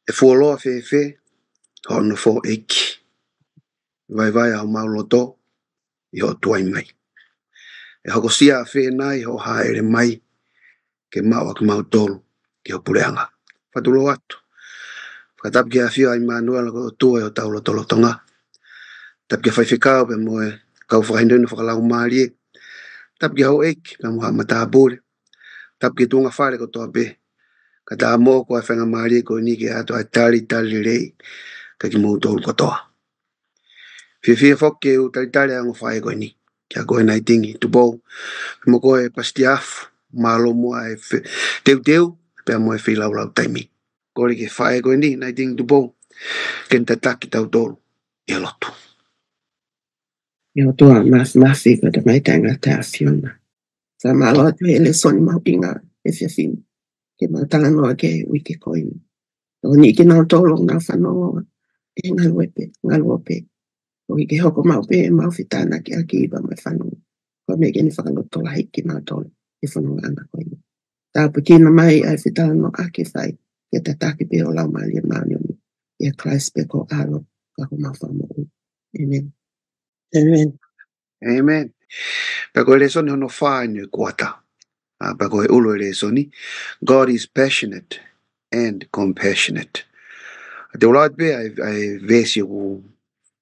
E fuoloa fe ho no fo eki. Vai au mauloto i ho tuai mai. E hoko sia fe nai ho haere mai ke mau ak mau tolu ki ho pureanga. Fatulo atu. Fatap ki a fio ai manuela ko tua o taulo tolo tonga. Tap ki whaiwhikau pe moe kau whakahindu whakalau maari. Tap ki hau eki pe moha matabure. Tap ki tunga whare ko toa pe. Ka tā mō ko a whenga maari ko ni ki ato a tali rei. Ka ki mō tolu ko toa. Fia whoke u tali ango whae ko ni. Kia koe nai tingi tu bou. Mo koe pasti afu. Malo mua e teu. Pe moe whilau lau taimi. Kore ke whae ko ni nai tingi tu bou. Kenta taki tau tolu. I lotu. Yo tua masi ko te mai tanga te afiona. Sa malo te ele soni mau inga e fia fin. Ke mau tanga noa ke wiki koini. O ni ki nau tolo ngā whanonga. E ngalu ope. O i ke hoko mau pe mau fitana ki aki iba mai whanonga. Ko me keni whakanoto la hiki nau tolo. I whanonga ana koini. Tā pukina mai ai fitana no aki whai. Ke te taki pe o lau mai lia maani o ni. Ia Christ pe ko alo. Ka ko mau whamonga. Amen. Amen. Amen. Pako le soni hono whaini kuata. Pako he ulo le soni. God is passionate and compassionate. Te ulat be ai vesi ku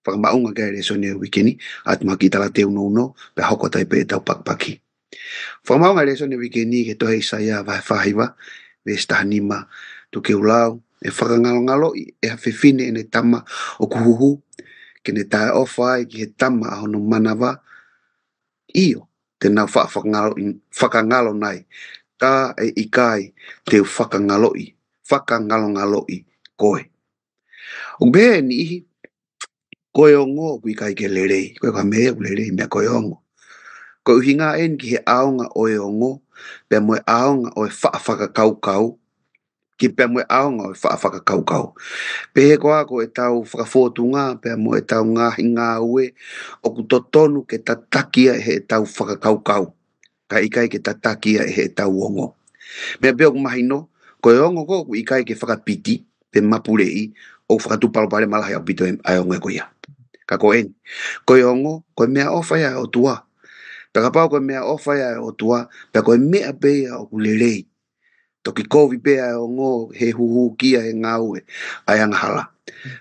whakamaunga kai le soni wikini. At makita la te uno pe hoko tai pe tau pakpaki. Whakamaunga le soni wikini ke tohe Isaia vai whahiwa. Vesi tahanima tu ke ulau. E whakangalo e hawhiwhine e ne tama o kuhuhu. Ke ne tae ofai ki he tama a hono manawa. Iyo, te nau whakangalo nai. Ka e ikai te whakangalongaloi koe. O behe ni ihi, koe o ngō kui kai ke lerei. Koe ka mea ku lerei mea koe o ngō. Koe uhi ngā en ki he aonga oe o ngō. Pea moe aonga oe whakakaukau. Ki pea moe aonga oe whakakaukau. Pehe koa ko e tau whakafotu ngā. Pea moe tau ngā ue. O ku totonu ke tatakia he tau whakakaukau. Ka ikai ke tatakia he tau ongo. Mea peo ku mahino. Koe ongo ko ku ikai ke whakapiti. Pe mapurei. O whakatupalopare malahi au pito ai ongo e koia. Ka ko en. Koe ongo. Koe mea ofa ya o tua. Pea kapau koe mea ofa ya o tua. Pea koe mea pea o ku lerei. Toki kovi pea o ngō he huhu kia he ngāue ai angahala.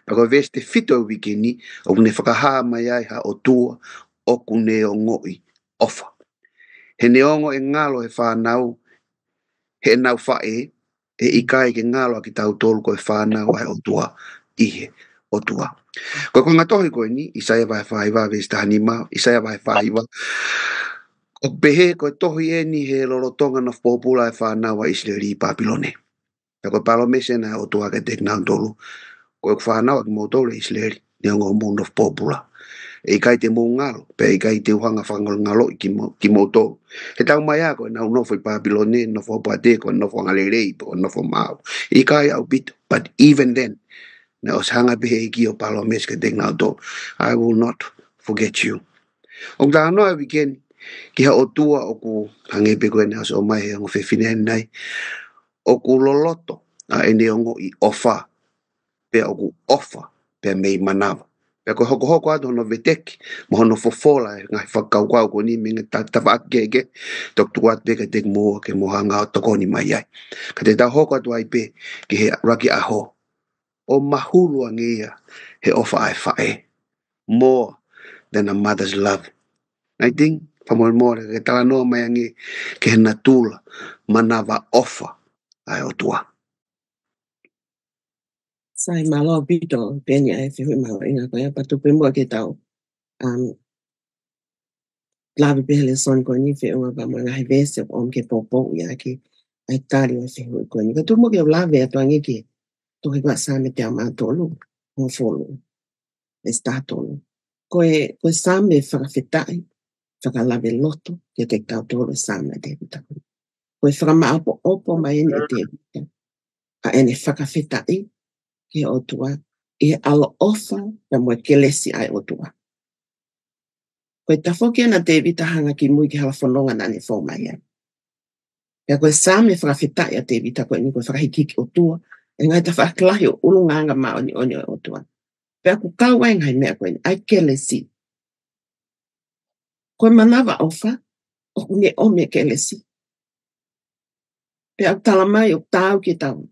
Pako veste fito wikini o kune whakahaa mai ai ha o tua o kune o ngoi ofa. He neongo e ngalo he whanau he nau whae e ikai ke ngalo ki tau tolu ko e whanau ai o tua ihe o tua. Koe koe ngatohi koe ni Isaia vai whaiwa veste hanima Isaia vai whaiwa. O pehe koe tohi e ni he lorotonga na popula e whanau a Israeli i Papilone. Pea koe palo mese na o tua ke tek nau tolu. Koe whanau a ki motole Israeli. Ni ongo mound of popula. E ikai te mou ngalo. Pea ikai te uhanga whangol ngalo ki motole. He tau mai a koe nau nofo i Papilone. Nofo pate koe nofo ngalerei. Koe nofo mau. Ikai au bito. But even then. Na os hanga pehe iki o palo mese ke tek nau tolu. I will not forget you. O ta anoa weekend. Ki ha o tua o ku hangepe koe ne aso mai he ango whewhine nai. O ku loloto a ene ongo i ofa. Pea o ku ofa. Pea mei manawa. Pea koe hoko ato hono veteki. Mo hono fofola e ngai whakaukau ko ni minga tawa akeke. Tok tuat peka tek moa ke mohanga o toko ni mai ai. Ka te tau hoko ato ai pe ki he raki aho. O mahulu angeia he ofa ai whae. More than a mother's love. I think Pamoe ke tala noa mai angi ke he natula manawa ofa ai o tua. Sai malo bito peni ai fihui mau inga koe patu pe mua ke tau. Labi pehele son koe ni fiunga pa mga hivese om ke popo ia ki ai tari ai fihui koe ni. Ka tu mo ke labi atu angi ki tohi kwa same te ama tolu. Mo folu. E sta tolu. Koe same whakawhitai. Whakalawe loto ke te tau tolu same te vitako. Koe whakama opo mai ene te vitako. A ene whakawhitai. Ke o tua, e ala ofa na mua kelesi ai o tua. Koe tawhoki ana te vitahanga ki mui ki hala whanonga nane whau mai ai. Pea koe same whakawhitai a te vita koe ni koe whakahiki ki o tua, E ngai ta whakalahi o ulunganga ma oni o tua. Pea ku kaua e ngai mea koe ni, ai kelesi. Koe manawa ofa, o kune ome kelesi. Pea tala mai o tau ki tau.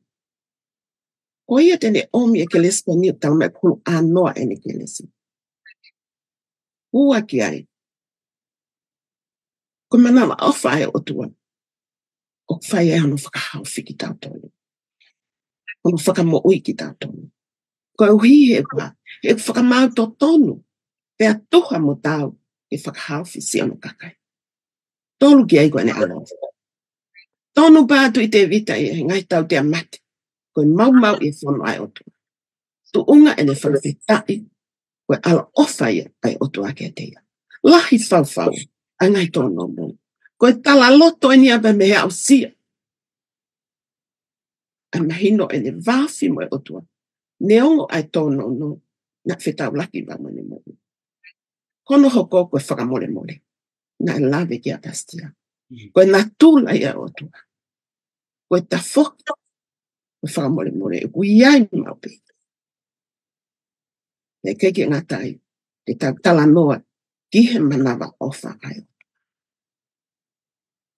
Ko ia tene ome kelesi pa ni o tala mai kulu anoa ene kelesi. Ua ki ai. Koe manawa ofa e o tua. O whai e hono whakahau whiki tau tonu. Hono whakamo ui ki tau tonu. Koe uhi he kua, he whakamau to tonu. Pea tuha mo tau e whakahau whisi ono kakai. Tolu ki ai koe ne alo. Tonu pātu i te vita i ngai tau te amate. Koe mau i whono ai o tua. Tu unga ene whakawhitai. Koe ala ofa ia ai o tua ke te ia. Lahi whau, ai ngai tono mo. Koe tala loto e nia me hea o sia. Ai mahino ene vafi mo o tua. Neongo ai tono no. Na whetau laki ba mone mo. Kono hoko koe whakamole mole. Na lave ki a tastia. Koe na tūla ia o tua. Koe ta whoka. Koe whakamole mole. E kui iai mau pe. E keiki ngatai. Te tau tala noa. Kihe manawa ofa ai.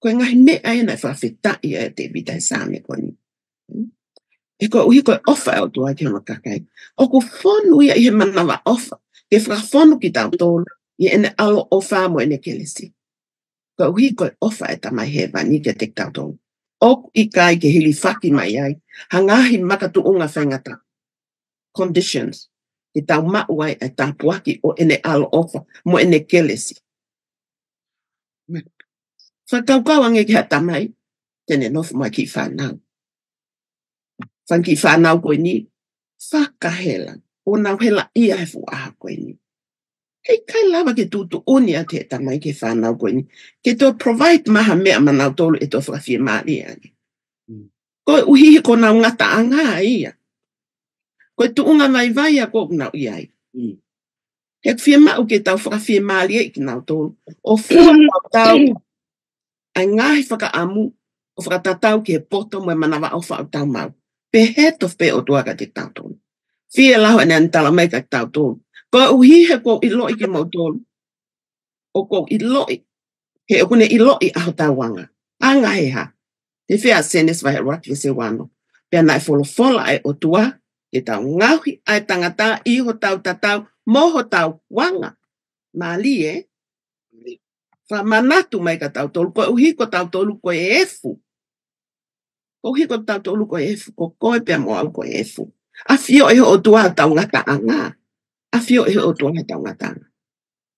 Koe ngahi me ai na whawhetai e te vitai sāme koe ni. E koe uhi koe ofa e o tua ki hama kakai. O ku whonu ia i he manawa ofa. Ke whakawhonu ki tau tōlu. I ene alo ofa mo ene kelesi. Koe uhi koe ofa e tamai he vani ke te tau tōlu. O i kai ke hili whaki mai ai. Hangahi makatu unga whaingata. Conditions. Ke tau mauai e tāpuaki o ene alo ofa mo ene kelesi. Whakaukau ange ki ha tamai. Tene nofu mai ki whanau. Whanki whanau koe ni. Whakahela. O nau hela ia he fuaha koe ni. Hei kai lava ke tutu uni a te tamai ke whanau koe ni. Ke to provide maha mea manau tolu e to whakawhia maari ani. Koe uhihi ko nau ngata anga ia. Koe tu unga mai vai a koe nau iai. He whia mau ke tau whakawhia maari e ki nau tolu. O fua tau ai ngahi whakaamu o whakatatau ki he poto mo e manawa o whau tau mau. Pe head of pe o tuaka te tau tolu. Whia lahu ane antala mai ka tau tolu. Koe uhihe ko iloi ki mau tolu. O ko iloi. He okune iloi aho tau wanga. Anga he ha. Te whia senes vai raki se wano. Pea nai fola ai o tua. Te tau ngauhi ai tangata iho tau tatau. Moho tau wanga. Mali e. Wha manatu mai ka tau tolu. Koe uhi ko tau tolu koe efu. Ko uhi ko tau tolu koe efu. Ko koe pea mo au koe efu. A fio e o tua tau ngata anga. A fio e o tua tau ngata anga.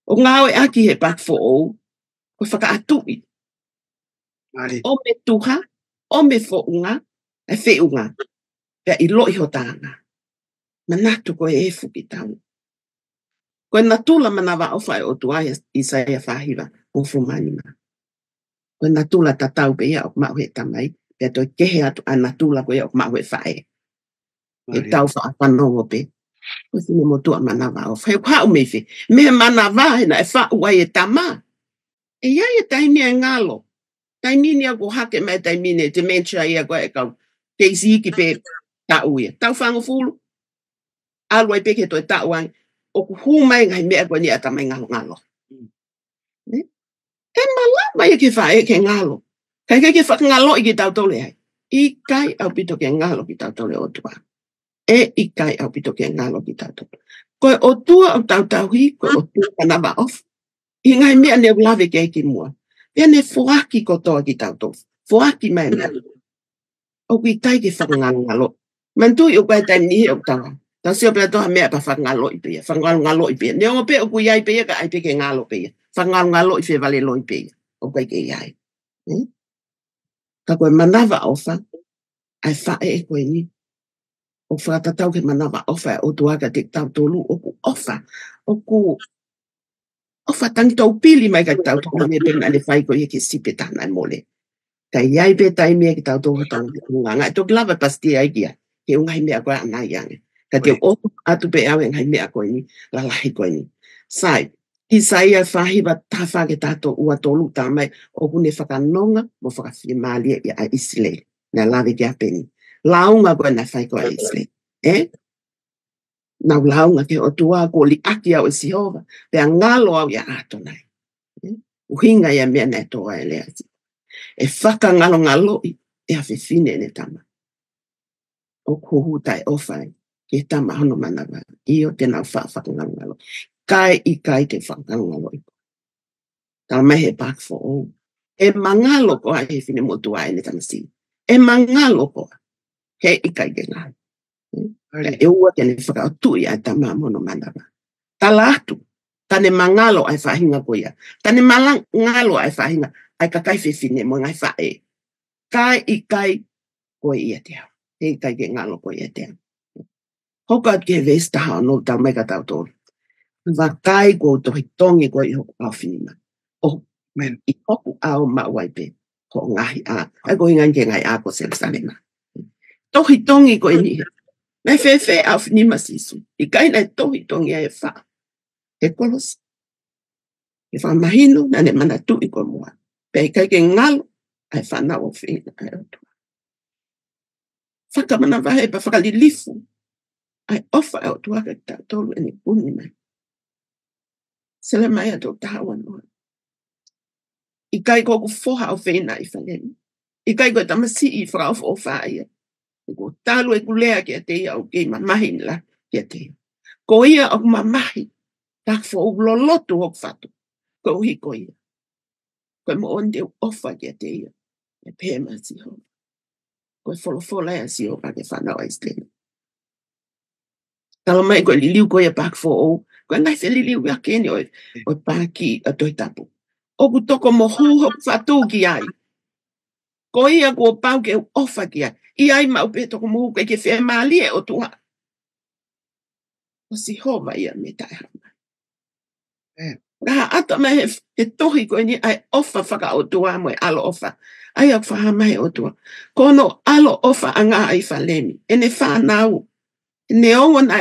O ngau e aki he pak fo ou. Ko whaka atui. O me tuha. O me fo unga. E whi unga. Pea i loi ho tanga. Manatu koe efu ki tau. Koe natula manawa ofa e o tua i saia whahiwa. O fumanima. Koe natula tatau pe ia o mau he tamai. Pea toi kehe atu a natula koe o mau he whae. E tau wha whanongo pe. Koe sine mo tua manawa ofa. He whau mewhi. Mehe manawa he na e wha uai e tama. E iai e taini e ngalo. Taimini a ko hake mai taimini e dementia ia koe e kau. Keisi iki pe tau ia. Tau whango fulu. Alua i peke toi tau ai. O ku humai ngai mea koe ni a tamai ngalo. E malama i ke whae ke ngalo. Kai ke whakangalo i ki tau tole ai. I kai au pito ke ngalo ki tau tole o tua. E i kai au pito ke ngalo ki tau tole. Koe o tua au tau hi, koe o tua kanaba off. I ngai mea ne ulave ke ki mua. Pea ne fuaki ko toa ki tau tole. Fuaki mai mea. O ki tai ke whakangalo. Mantui o kai tai nihe o tawa. Tau sio pea toha mea pa whakangalo i pia. Whakangalo i pia. Ne o pe o kui ai pia ka ai pe ke ngalo pia. Whakangalo i pia vale lo i pia. O kai ke iai. Ka koe manawa ofa. Ai whae e koe ni. O whakatatau ke manawa ofa o tuaka te tau tolu. O ku ofa. O ku ofa tangi tau pili mai kai tau tolu. Me pena ne whai koe ke sipe tana e mole. Kai iai pe tai mea ki tau tolu tau nganga. E toki lava pasti ai kia. Ke ungai mea koe anai ange. Ka te o atu pe au ngai mea koe ni. Lalahi koe ni. Sai. Isaia whahiwa tawha ke tato ua tolu tamai. O kune whakanonga mo whakawhia maalia i a Isileli. Nea lawe kia peni. launga ko na fai ko isle na launga ke o tua ko li aki au si hova pe ngalo au ya ato nai uhinga ya me na to ele asi e faka ngalo e a fine ne tama o ko hutai o fai ke tama hono manava io te na fa ngalo kai te fa ngalo ta me he back for all e mangalo ko ai fine mo tua ele tama si e mangalo ko he ikai ke ngalo e ua te ne whaka tu ia tama mono manava talatu tane mangalo ai whahinga ko ia tane mangalo ai whahinga ai kakai fine mo ngai whae kai ko ia te he ikai ke ngalo ko ia te hoka ke vesta ha no ta mega ta to va kai ko to hitongi ko i ho fina o men I hoku au ma waipe ko ngai ai ko ngai ke ngai a ko sel salema to hitongi ko ni na fe au ni masisu I kai na to hitongi ai fa e kolos e fa mahino na ne mana tu I ko mo pe kai ke ngalo ai fa na o fina ai to fa mana va he pa fa li lifu ai offer out to work at tolu eni puni mai sele mai ato tawa no I kai ko ku foha o fena I falen I kai ko tamasi I fra of ofaia ko talu e kulea ke te ia o ke mamahin la ke te ko ia o mamahi tak fo o lolotu o fatu ko hi ko ia ko mo onde offer ke te ia e pema si ho ko fola ya si o ka ke fana o islen talo mai ko li liu ko ia back for o ko ngai se li liu ya ke ni o paki a toi tapu o ku toko mo hu ho fatu ki ai ko ia ko pau ke ofa ki ai I ai mau pe toko mo ke fe mali e o tua o si ho vai ia me tai ha na ata mai he tohi ko ni ai ofa faka o tua mo alo ofa ai ak fa mai o tua kono alo ofa anga ai fa lemi ene fa nau ne o na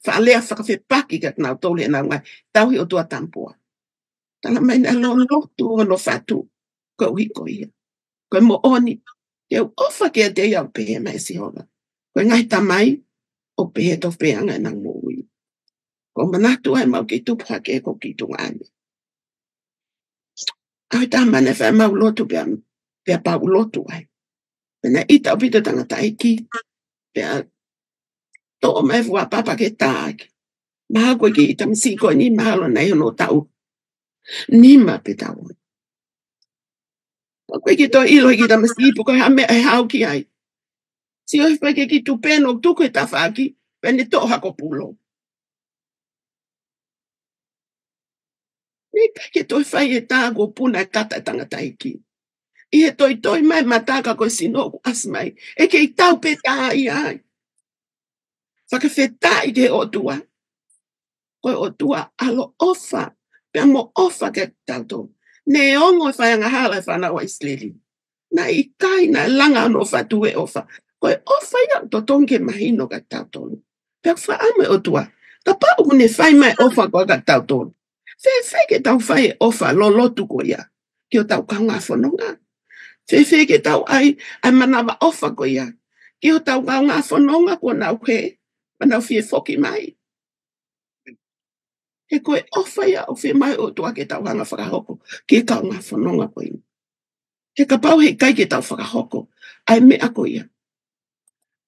fa le fa fe paki kat na tole na ngai tau hi o tua tampua tala mai na lo tu no fatu ko hi ko ia ko mo oni ke ofa ke te ia pe mai si hola ko ngai tamai o pe to pe anga na mo wi ko mana tu ai mau ke tu pa ke ko ki tu ani ai ta mana fa mau lo tu pe pa lo tu ai na ita pito tanga tai ki pe to me fu papa ke tak ma ko ki tam si ko ni malo na yo no tau ni ma pe tau ko ki to ilo ki tam si po ko ha me ha ki ai si o fa ke ki tu peno tu ko ta fa ki pene to ha ko pulo ni ke to fa ye ta go puna kata tanga tai ki I toi mai mataka ko sino asmai e ke tau pe ta ai Faka feta I ke o tua. Koe o tua alo ofa. Pea mo ofa ke tauto. Ne ongo whaianga hala whana o Isleli. Na I kai na langa no fatue ofa. Koe ofa ia to tonge mahino ka tauto. Pea whaame o tua. Ta pa une whai mai ofa ko ka tauto. Fe ke tau whai ofa lo lotu ko ia. Ki o tau kaunga whanonga. Fe ke tau ai manawa ofa ko ia. Ki o tau kaunga whanonga ko nau he. Mana fie foki mai. He koe ofa ia o fie mai o tua ke tau hanga whakahoko. Ke kau ngā whanonga koe. He ka pau he kai ke tau whakahoko. Ai me ako ia.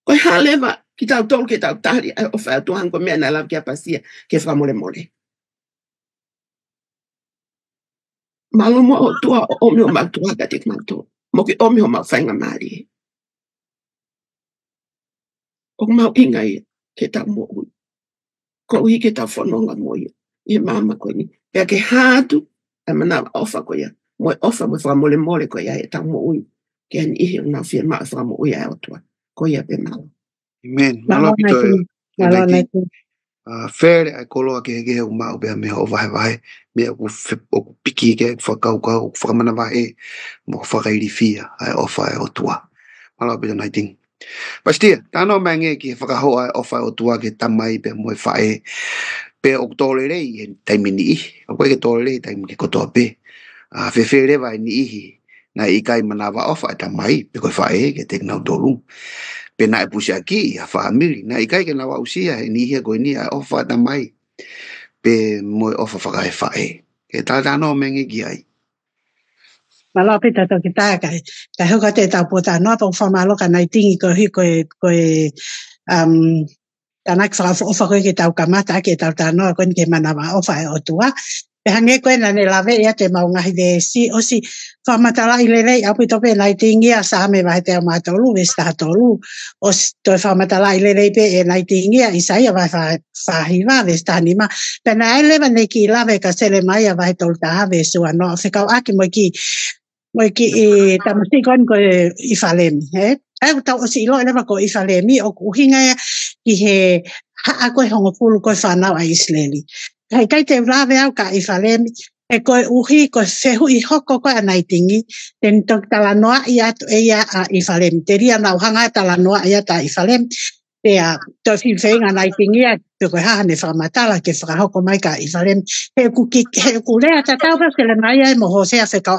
Koe halewa ki tau tolu ke tau tahari. Ai o whai tuhan ko mea na lau kia pasia ke whamole mole. Malomo o tua o omi o mau tua ka te kmanto. Mo ke omi o mau whainga maari. O mau inga ia ke tau mo ui. Ko ui ke tau whanonga mo ia. I mama koe ni. Pea ke hātu, ai mana ofa koe ia. Moe ofa mo whamole mole koe ia e tau mo ui. Ke ani ihi o nau fia maa whamo ui ai o tua. Koe ia pe malo. Amen. Malo pito e where ai koloa ke he o mau bea mea o vahe. Mea o piki ke whakaukau, whakamana vahe. Mo whakairi fia ai ofa ai o tua. Malo pito naiting. Pastia, tano mange ki whakaho ai ofa o tua ke tamai pe moe whae. Pe o tole rei he taimini ihi. O koe ke tole rei taimini ke kotoa pe. Whewhere vai ni ihi. Na I kai manawa ofa ai tamai pe koe whae ke te nau tolu. Pena e pusi aki a family na i kai ke na wausia e ni he ko ni a ofa ta mai pe mo ofa fa fa e ta no mengi ki ai malo pe ta ki ta kai ta ho ka te ta po ta no to fa malo ka nai tingi ko tanak fra ofa ko ke ta ka mata ke ta no ko ke manava ofa e o tua pe hange ko na ne lave ya te mau ngahi de si o si fa matala i lele a pi to pe nai tingi a sa me va te ma to lu ve sta to lu o to fa matala i lele pe e nai tingi a isa ya va fa hi va ve sta ni ma pe na ele va ne ki lave ka se le mai va to ta ve su no fe ka aki mo ki e tamasi kon ko i falem he ai ta o si lo le va ko i falemi o hinga ki he ha ko hongo pulu ko fa na a isleli kai te lave au ka i falemi e ko uhi ko fehu i hoko ko anai tingi ten tok tala noa ia a i falem teria na hanga tala noa ia ta i falem te a to fin feinga nai tingi a te ko ha ne fa matala ke fa hoko mai ka i falem he ku le ata tau ka se le mai ai mo ho se a fe ka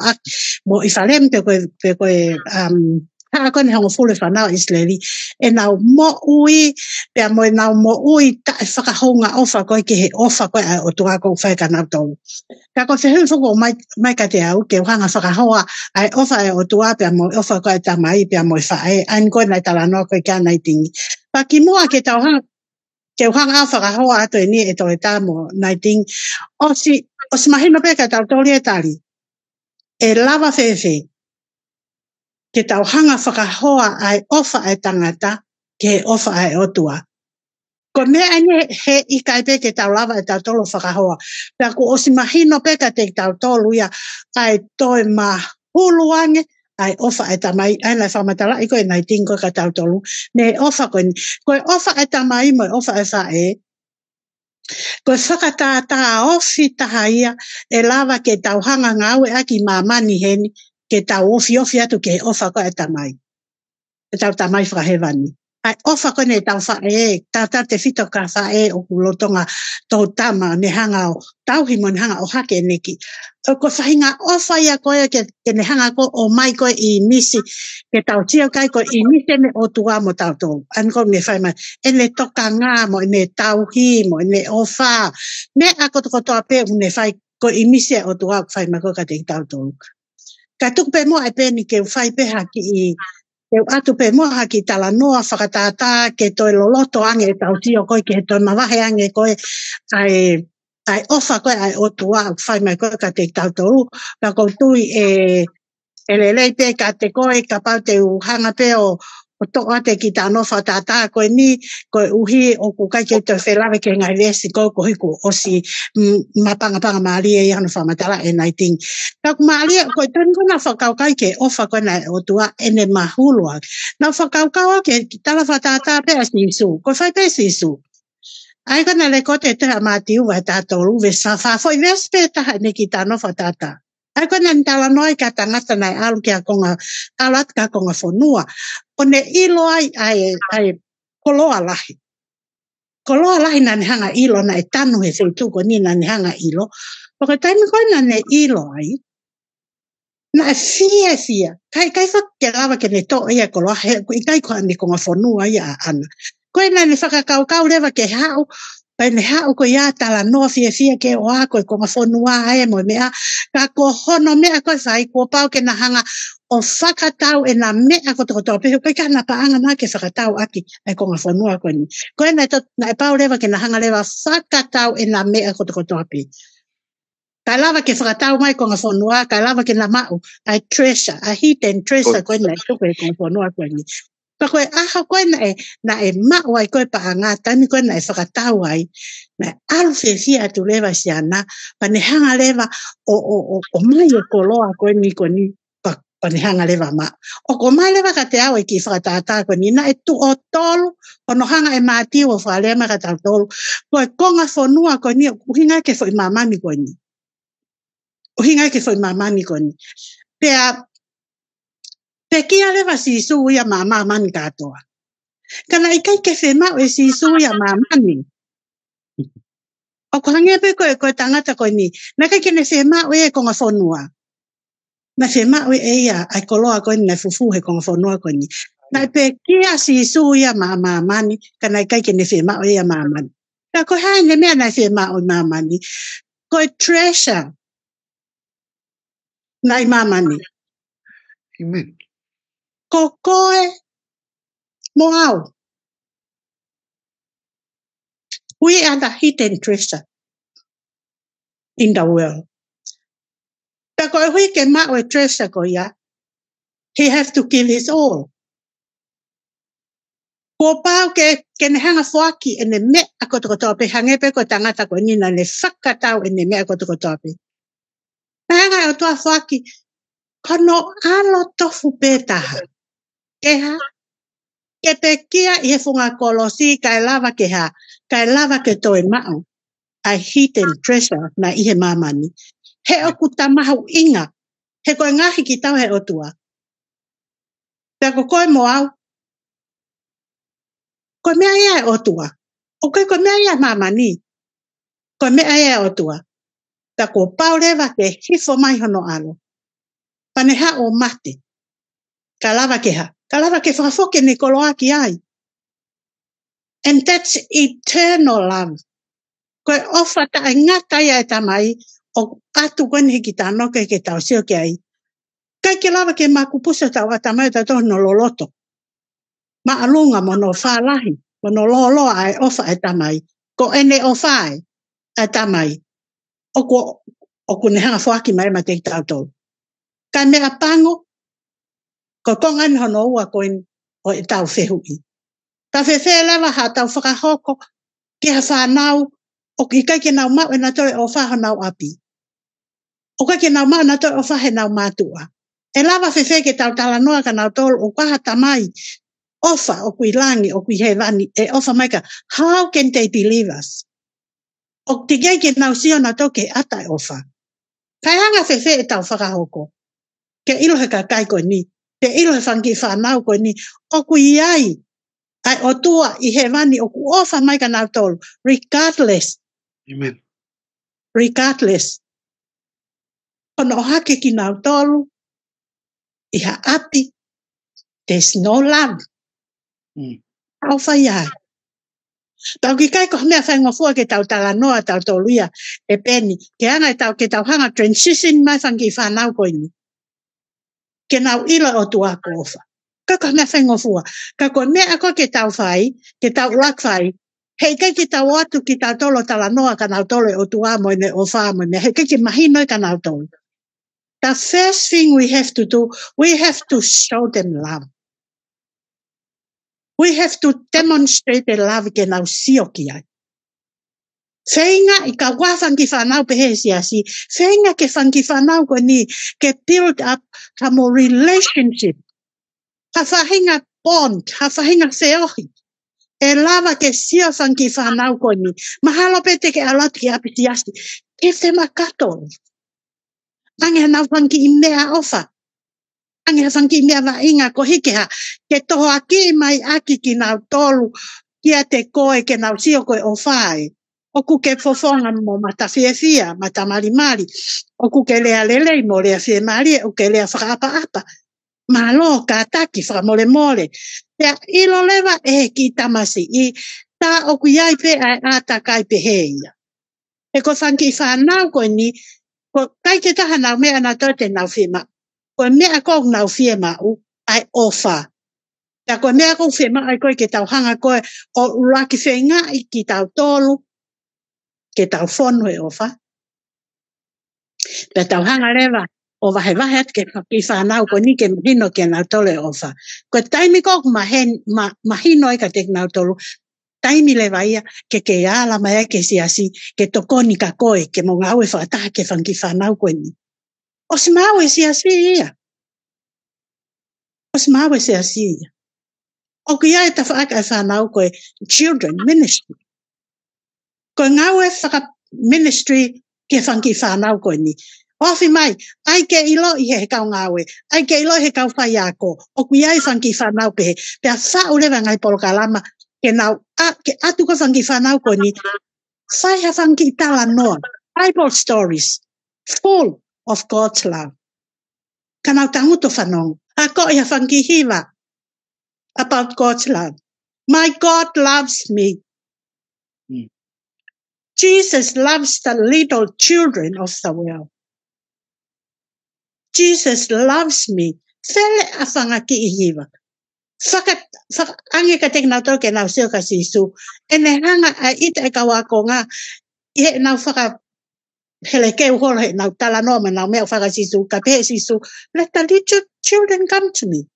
mo i falem te ko ha ko ne hongo fulu fa na isleli e na mo ui pe mo na mo ui ta fa honga ofa ko ke he ofa ko o tua ko fa ka na to ka ko se hu ko mai ka te au ke hanga fa hoa ai ofa o tua pe mo ofa ko ta mai pe mo fa ai an ko na ta la no ko ka na tingi pa ki mo ke ta ke hanga fa hoa to ni e to ta mo na ting o si mahino pe ka ta to le tali e lava fe ke tau hanga whakahoa ai ofa ai tangata ke ofa ai otua. Ko mea ane he i kai pe ke tau lava e tau tolo whakahoa. Pea ko osi mahino pe ka te tau tolu ia ai toi huluange ai ofa ai tamai ai lai whamatala i koe nai tingo ka tau tolu. Ne ofa koe ofa ai tamai mo ofa ai whae. Koe whakatata ofi taha ia e lava ke tau hanga ngau e aki mamani heni. Ke tau ofi atu ke ofa ko e tamai. E tau tamai whakahewani. Ai ofa ko ne tau whae, tata te whito ka whae o kulotonga tau tama ne hanga o, tau himo ne hanga o hake neki. O ko whahinga ofa ia koe ke ne hanga ko o mai koe i misi, ke tau tia kai koe i misi ne o tua mo tau tau. An ko ne whai mai, e ne toka ngā mo, e ne tau hi mo, e ne ofa. Me a kotokotoa pe ne whai koe i misi o tua whai mai koe ka te tau tau. Ka tuku pe moa e peni ke whai pe haki i ke atu pe moa haki tala noa whakatata ke toi loloto ange e tau tio koe ke toi mawahe ange koe ai ofa koe ai otua whai mai koe ka te tau tau ka kou tui e lelei pe ka te koe ka pau te uhanga pe o toa te ki tā nofa tātā koe ni koe uhi o ku kai ke te whelawe ke ngai lesi koe ko hiku osi mapanga maalia i anu whamatala e nai ting. Ka ku maalia koe tani kona whakau kai ke ofa koe nai o tua ene mahulua. Nau whakau kau ke tala whatātā pe a sisu, koe whai pe sisu. Ai kona le kote te ha mātiu vai tātou ve whawhoi vespe taha ne ki tā nofa tātā. Ai kona ni tala noi ka tangata nai alu ki a konga alat ka konga whonua. O ne ilo ai koloa lahi. Koloa lahi na ne hanga ilo na e tanu he whetuko ni na ne hanga ilo. Paka taimi koe na ne ilo ai. Na e fia. Kai ke lawa ke ne to ia koloa he. I kai koe ni konga whonua ia ana. Koe na ne whakakau lewa ke hau. Pai ne hau ko ia tala noa fia ke o a koe konga whonua ae mo mea. Ka ko hono mea koe whai ko pau ke na hanga o whakatau e na mea kotokotoa peho. Koe ka na paanga na ke whakatau aki ai konga whonua koe ni. Koe na e pau lewa ke na hanga lewa whakatau e na mea kotokotoa peho. Kai lava ke whakatau mai konga whonua, kai lava ke na mau, ai treasure, ai heat and treasure koe na e tuko e konga whonua koe ni. Pa koe aha koe na e mau ai koe paanga, tani koe na e whakatau ai, na alu fia atu lewa si ana, pa ne hanga lewa o mai e koloa koe ni, pa ne hanga lewa ma. O ko mai lewa ka te au e ki whakatata koe ni, na e tu o tolu, o no hanga e mātiu o whalema ka tau tolu, koe konga whonua koe ni, uhinga ke whoi mamani koe ni. Uhinga ke whoi mamani koe ni. Pe kia lewa si isu ia mamani katoa. Kana i kai ke whemau e si isu ia mamani. O ko hange pe koe tangata koe ni. Na kai ke ne whemau e konga whonua. Na whemau e ia ai koloa koe ni na fufu he konga whonua koe ni. Nai pe kia si suya mamani kana kai ke ne fema o ya mamani. Ka ko ha ne me na fema o mamani. Ko treasure nai mamani. Amen. Ko koe mo au. We are the hidden treasure in the world. Ta ko hui ke ma o treasure ko ya. He have to give his all. Ko pau ke ne hanga fuaki ene me ako to tope hange pe ko tangata ko ni na le whakatau ene me ako to tope. Hanga o toa fuaki kono alo tofu petaha. Keha ke te kia I funga kolosi kai lava ke ha kai lava ke toe mao. A hidden treasure na ihe mamani. He oku tamahu inga. He koe ngahi ki tau he otua. Te ko koe mo au. Ko mea ia e otua. O ko mea ia mamani. Ko mea ia e otua. Ta ko pau rewa ke hifo mai hono alo. Pane ha o mate. Ka lava ke ha. Ka lava ke whakafoke ni koloaki ai. And that's eternal love. Ko ofa ta ngata ia e tamai. O atu kwen hiki tano ke tau sio ke ai. Kai ke lava ke makupusa tau atamai ta toh no loloto. Ma alunga mono whalahi. Mono lolo ai ofa e tamai. Ko ene ofa e tamai. Oku ne hanga whaki mai ma te tau tau. Kai mea pango. Ko kongan hono ua koin o e tau whehui. Ta whewhe lewa ha tau whakahoko. Ki ha whanau. O ki kai ke nau mau e na toi o whahanau api. O kai ke nau mau na toi o whahenau mātua. E lava whewhe ke tau talanoa ka nau tolu o kaha tamai. Ofa o kui langi o kui hewani. E ofa maika. How can they believe us? O te gai ke nau sio na toke ata e ofa. Kai hanga whewhe e tau whakahoko. Ke ilohe ka kai koe ni. Te ilohe whangi whanau koe ni. O kui iai. Ai o tua I hewani o ku ofa maika nau tolu. Regardless. Amen. Regardless. Ono hake ki nau tolu. Iha api. There's no love. Au whai ai. Tau ki kai ko mea whainga fua ke tau talanoa tau toluia e peni. Ke anga e tau ke tau hanga transition mai whangi whanau koe ni. Ke nau ila o tua ko ofa. Ka ko mea whainga fua. Ka ko mea ko ke tau whai, ke tau uak whai. Hei kai ki tau atu ki tau tolo talanoa ka nau tolo o tua mo ne o wha mo ne. Hei kai ki mahino ka nau tolo. The first thing we have to do, we have to show them love. We have to demonstrate the love ke nau sioki ai. Whainga I ka wafangi whanau pehe siasi. Whainga ke whangi whanau ko ni ke build up ka mo relationship. Ha whahinga bond, ha whahinga seohi. E lava ke sia whangi whanau ko ni. Mahalo pete ke alati ki api siasi. Ke whema kato. Ange nau whangi I mea ofa. Ange whangi mea wa inga ko hikeha. Ke toho aki mai aki ki nau tolu. Kia te koe ke nau sio koe o whae. Oku ke fofonga mo mata fia, mata marimari. Oku ke lea lelei mo lea fie mari. O ke lea whakaapa-apa. Malo ka taki whakamole mole. Pea ilo lewa e ki tamasi. I ta oku iai pe ai ata kai pe heia. E ko whangi whanau koe ni. Ko kai ke taha nau mea na tote nau fie ma. Ko mea kong nau fie ma u. Ai ofa. Ja ko mea kong fie ma ai koe ke tau hanga koe. O uraki fie ngai ki tau tolu. Ke tau whonu e ofa. Pe tau hanga rewa. O wahe at ke ki whanau ko ni ke mahino ke nau tolu e ofa. Ko taimi kong mahino e ka te nau tolu. Taimi lewa ia ke ala mai ke siasi. Ke tokoni ka koe. Ke mo ngau e whakataha ke whangi whanau ko ni. O si mau e siasi ia. O si mau e siasi ia. O ki ai ta whaaka e whanau ko e children ministry. Ko ngau e whaka ministry ke whangi whanau ko ni. Ofi mai, ai ke ilo I he kau ngau e. Ai ke ilo he kau whai ako. O ki ai whangi whanau pehe. Pea whau lewa ngai polokalama. Ke nau, ke atu ka whangi whanau ko ni. Whai ha whangi tala noa. Bible stories. Full of God's love. Kanau tanguto whanong. A ko ia whangi hiwa. about God's love. My God loves me. Jesus loves the little children of the world. Jesus loves me. Fele afanga ki ihiwa. Ange ka tek na to ke na sio ka sisu. Ene hanga a ita e kawako nga. Ie na faka hele ke uholo he na tala noma na mea faka sisu. Ka pe sisu. Let the little children come to me.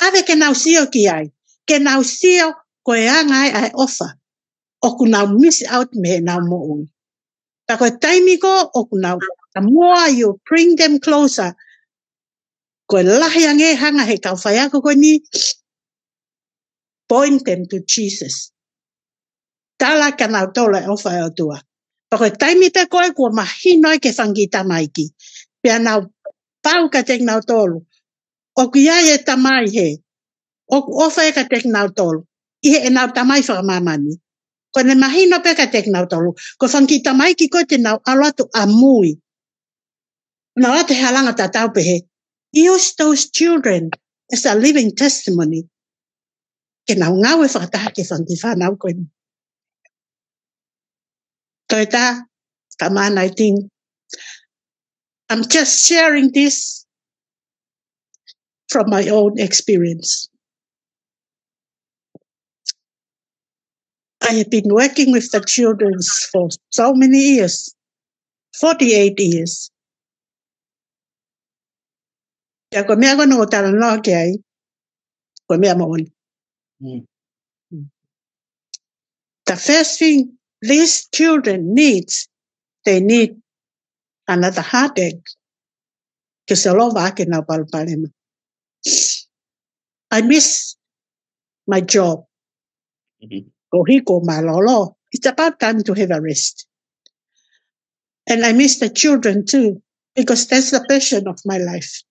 Ave ke na sio ki ai. Ke na sio ko e anga ai offer. Oku na miss out me na mo ui. Tako taimi ko oku na. The more you bring them closer, ko lahi ange hanga he kau whaiako ko ni, point them to Jesus. Tala ka nau tola e whai o tua. Pako taimi te koe kua mahinoi ke whangi tamaiki. Pea nau pau ka tek nau tolu. Oku ia e tamai he. Oku ofa e ka tek nau tolu. Ihe e nau tamai whakamamani. Ko ne mahino pe ka tek nau tolu. Ko whangi tamaiki ko te nau alatu amui. Nau ate halanga tatau pehe. Use those children as a living testimony. Ke nau ngau e whakataha ke whangi whanau koe. Toita, kaman, I think, I'm just sharing this from my own experience. I have been working with the children for so many years, 48 years. Ya ko mea kono o tala noa ke ai, ko mea maoni. The first thing these children needs, they need another heartache. Ke se lova ake na palpalema. I miss my job. Ko hiko malolo. It's about time to have a rest. And I miss the children too, because that's the passion of my life.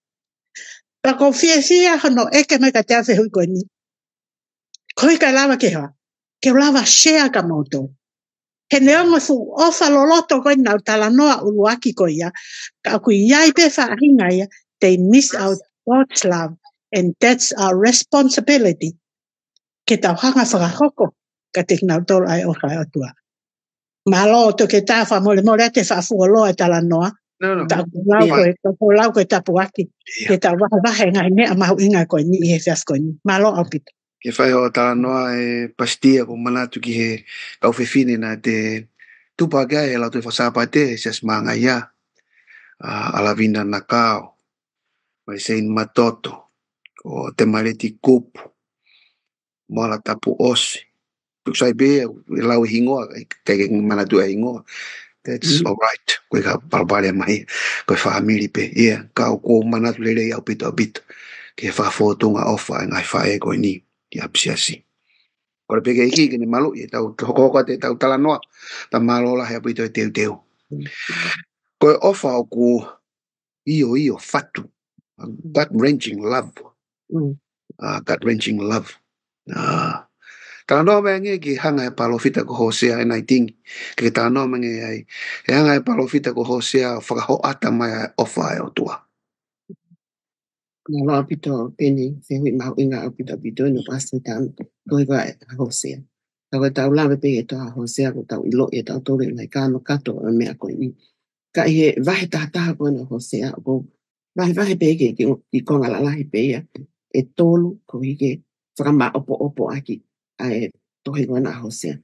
Pako fia hono eke me ka te awhi hui koe ni. Koe ka lawa ke hoa. Ke lawa share ka moto. He neongo fu ofa loloto koe nau tala noa uluaki koe ia. Ka aku iai pe whaahinga ia. They miss out God's love. And that's our responsibility. Ke tau hanga whakahoko. Ka te nau tolo ai oka atua. Malo to ke tā whamole mole te whaafuo loa tala noa. No. Ta lau koe tapu aki. Ke ta wahe ngai mea mahu inga koe ni he whias koe ni. Malo au pita. Ke whai o tala noa e pastia ko manatu ki he kau whiwhine na te tupaka e lau te whasapa te se smanga ia. Alavina na kao. Mai sein matoto. Ko te mareti kupu. Moala tapu osi. Tuksai be lau hingoa. Teke manatu e hingoa. That's all right. Koe ka palpale mai. Koe whaamiri pe. Ia, kau ko manatu lele au pito abito. Ke whaafotunga ofa ngai whae koe ni. Ia psiasi. Koe peke iki kene malu. Ia tau hokoka te tau tala noa. Ta malo la hea pito e teu. Koe ofa o ku iyo fatu. Gut-wrenching love. Gut-wrenching love. Tala noa mengi ki hanga e palofita ko Hosea e naitingi. Ke tala noa mengi ai. E hanga e palofita ko Hosea whakaho ata mai ofa e o tua. Malo apito peni se hui mau inga apito no pasti tan koe koe Hosea. Koe tau lawe pe e toa Hosea ko tau ilo e tau tore mai kano kato o mea koe ni. Ka he vahe tahataha koe na Hosea ko vahe pe ke ki konga la lahi pe ia e tolu ko hike whakama opo aki ai tohi koe na Hosea.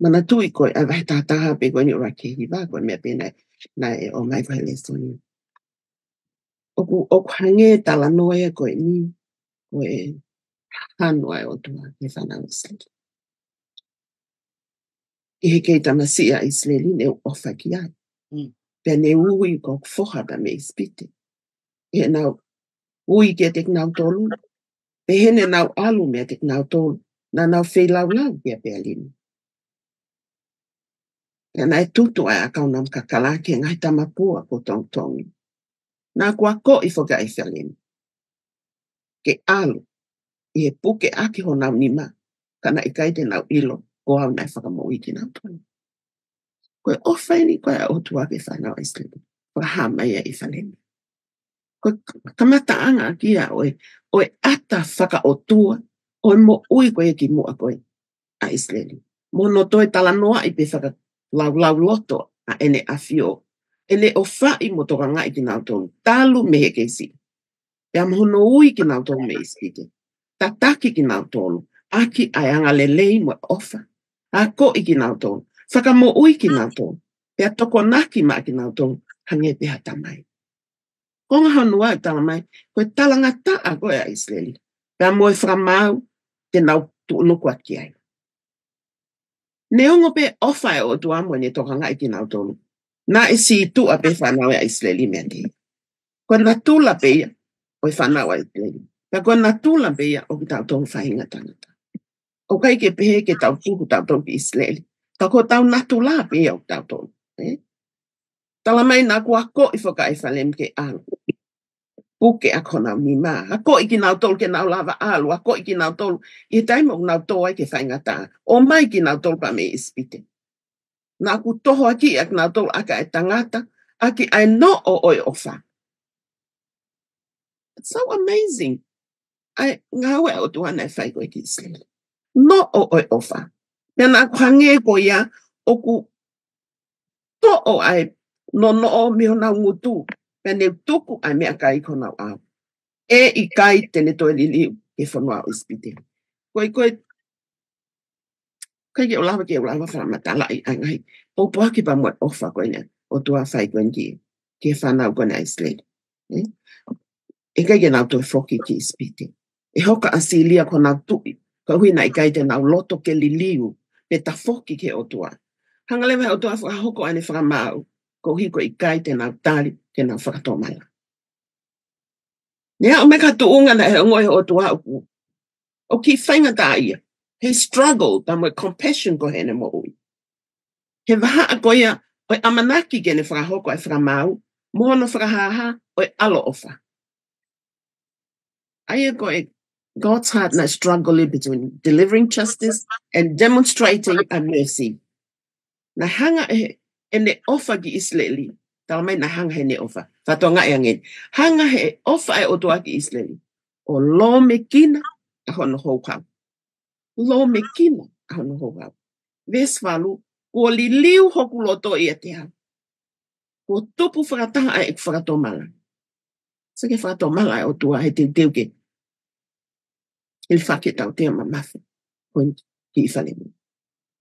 Mana tui koe a vahe tahataha pe koe ni ora ke hiwa koe mea pe na e o mai vahe le soni. Oku hange tala noa e koe ni koe hanua e o tua ke whanau saki. I he kei tama sia Israeli ne ofa ki ai. Pea ne ui ko foha pa me ispite. E nau ui ke tek nau tolu. Pe hene nau alu me tek nau tolu. Na nau whei lau kia pea lini. E nai tutu ai akau nam kakalake ngai tama pua ko tong tongi. Na kua ko i whaka i whalini. Ke alu. I he puke ake ho nau nima. Kana i kaite nau ilo. Ko au nai whakamoi ki nau tonu. Koe ofaini koe a otua ke whanau Israeli. Koe hama ia i whalini. Koe kamata anga kia oe ata whaka otua. O mo ui koe ki mua koe a Israeli. Mo no toi tala noa I pe whaka lau loto a ene a fio. Ele o whai mo toka ngai ki nau tonu. Talu mehe keisi. Pea mohono ui ki nau tonu me ispite. Tataki ki nau tonu. Aki ai anga lelei mo ofa. A ko I ki nau tonu. Whaka mo ui ki nau tonu. Pea toko naki ma ki nau tonu. Hange pe hata mai. Konga hanua I tala mai. Koe talanga ta a koe a Israeli. Pea mo e whamau te nau tu nuku aki ai. Neongo pe ofa e o tua mo ne toka ngai ki nau tonu. Na e si tu a pe whanau a Israeli mea te. Koe na tula pe ia. O I whanau a Israeli. Pea koe na tula pe ia o ki tau tonu whahinga tangata. O kai ke pehe ke tau tuku tau tonu ki Israeli. Ta ko tau na tula pe ia o tau tonu. Tala mai na kua ko I whaka I whalem ke alu. Puke a kona mi maa. A ko I ki nau tolu ke nau lava alu. A ko I ki nau tolu. I taimo nau toa I ke whaingata. O mai ki nau tolu pa me ispite. Nā ku toho aki ak nau tolu aka e tangata. Aki ai no o oi ofa. It's so amazing. Ai ngawe o tuana e whai koe ki Israeli. No o oi ofa. Nā ku hange ko ia o ku to o ai no o mio nau ngutu. Pene tuku ai mea kai kona au. E I kai tene toi liliu ke whanua o ispite. Koe kai ke olawa whamatala I angai. O puaki pa mua ofa koe nea. O tua whai koe ki. Ke whanau koe na Israeli. E kai ke nau toi whoki ki ispite. E hoka asilia ko nau tui. Ka hui na I kai te nau loto ke liliu. Pe ta whoki ke o tua. Hangalewa o tua whakahoko ane whakamau. Ko hiko I kai te nau tali te nau whakatomala. Nea o me ka tuunga na he ngoe o tua uku. O ki whainga tā ia. He struggled and with compassion ko hene mo ui. He waha a koia o amanaki gene whakahoko ai whakamau. Mohono whakahaha o alo ofa. Aia koe God's heart na struggle between delivering justice and demonstrating a mercy. Na hanga ene ofa ki Israeli. Tala mai na hanga hene ofa. Whatonga e angen. Hanga he ofa e o toa ki Israeli. O lo me kina a hono houkau. Lo me kina a hono houkau. Vesvalu, ko li liu hoku loto I te hau. Ko tupu whakataha e whakatomala. Sake whakatomala e o tua he teu ke. Il whake tau te mamafu. Koe ki I whalemu.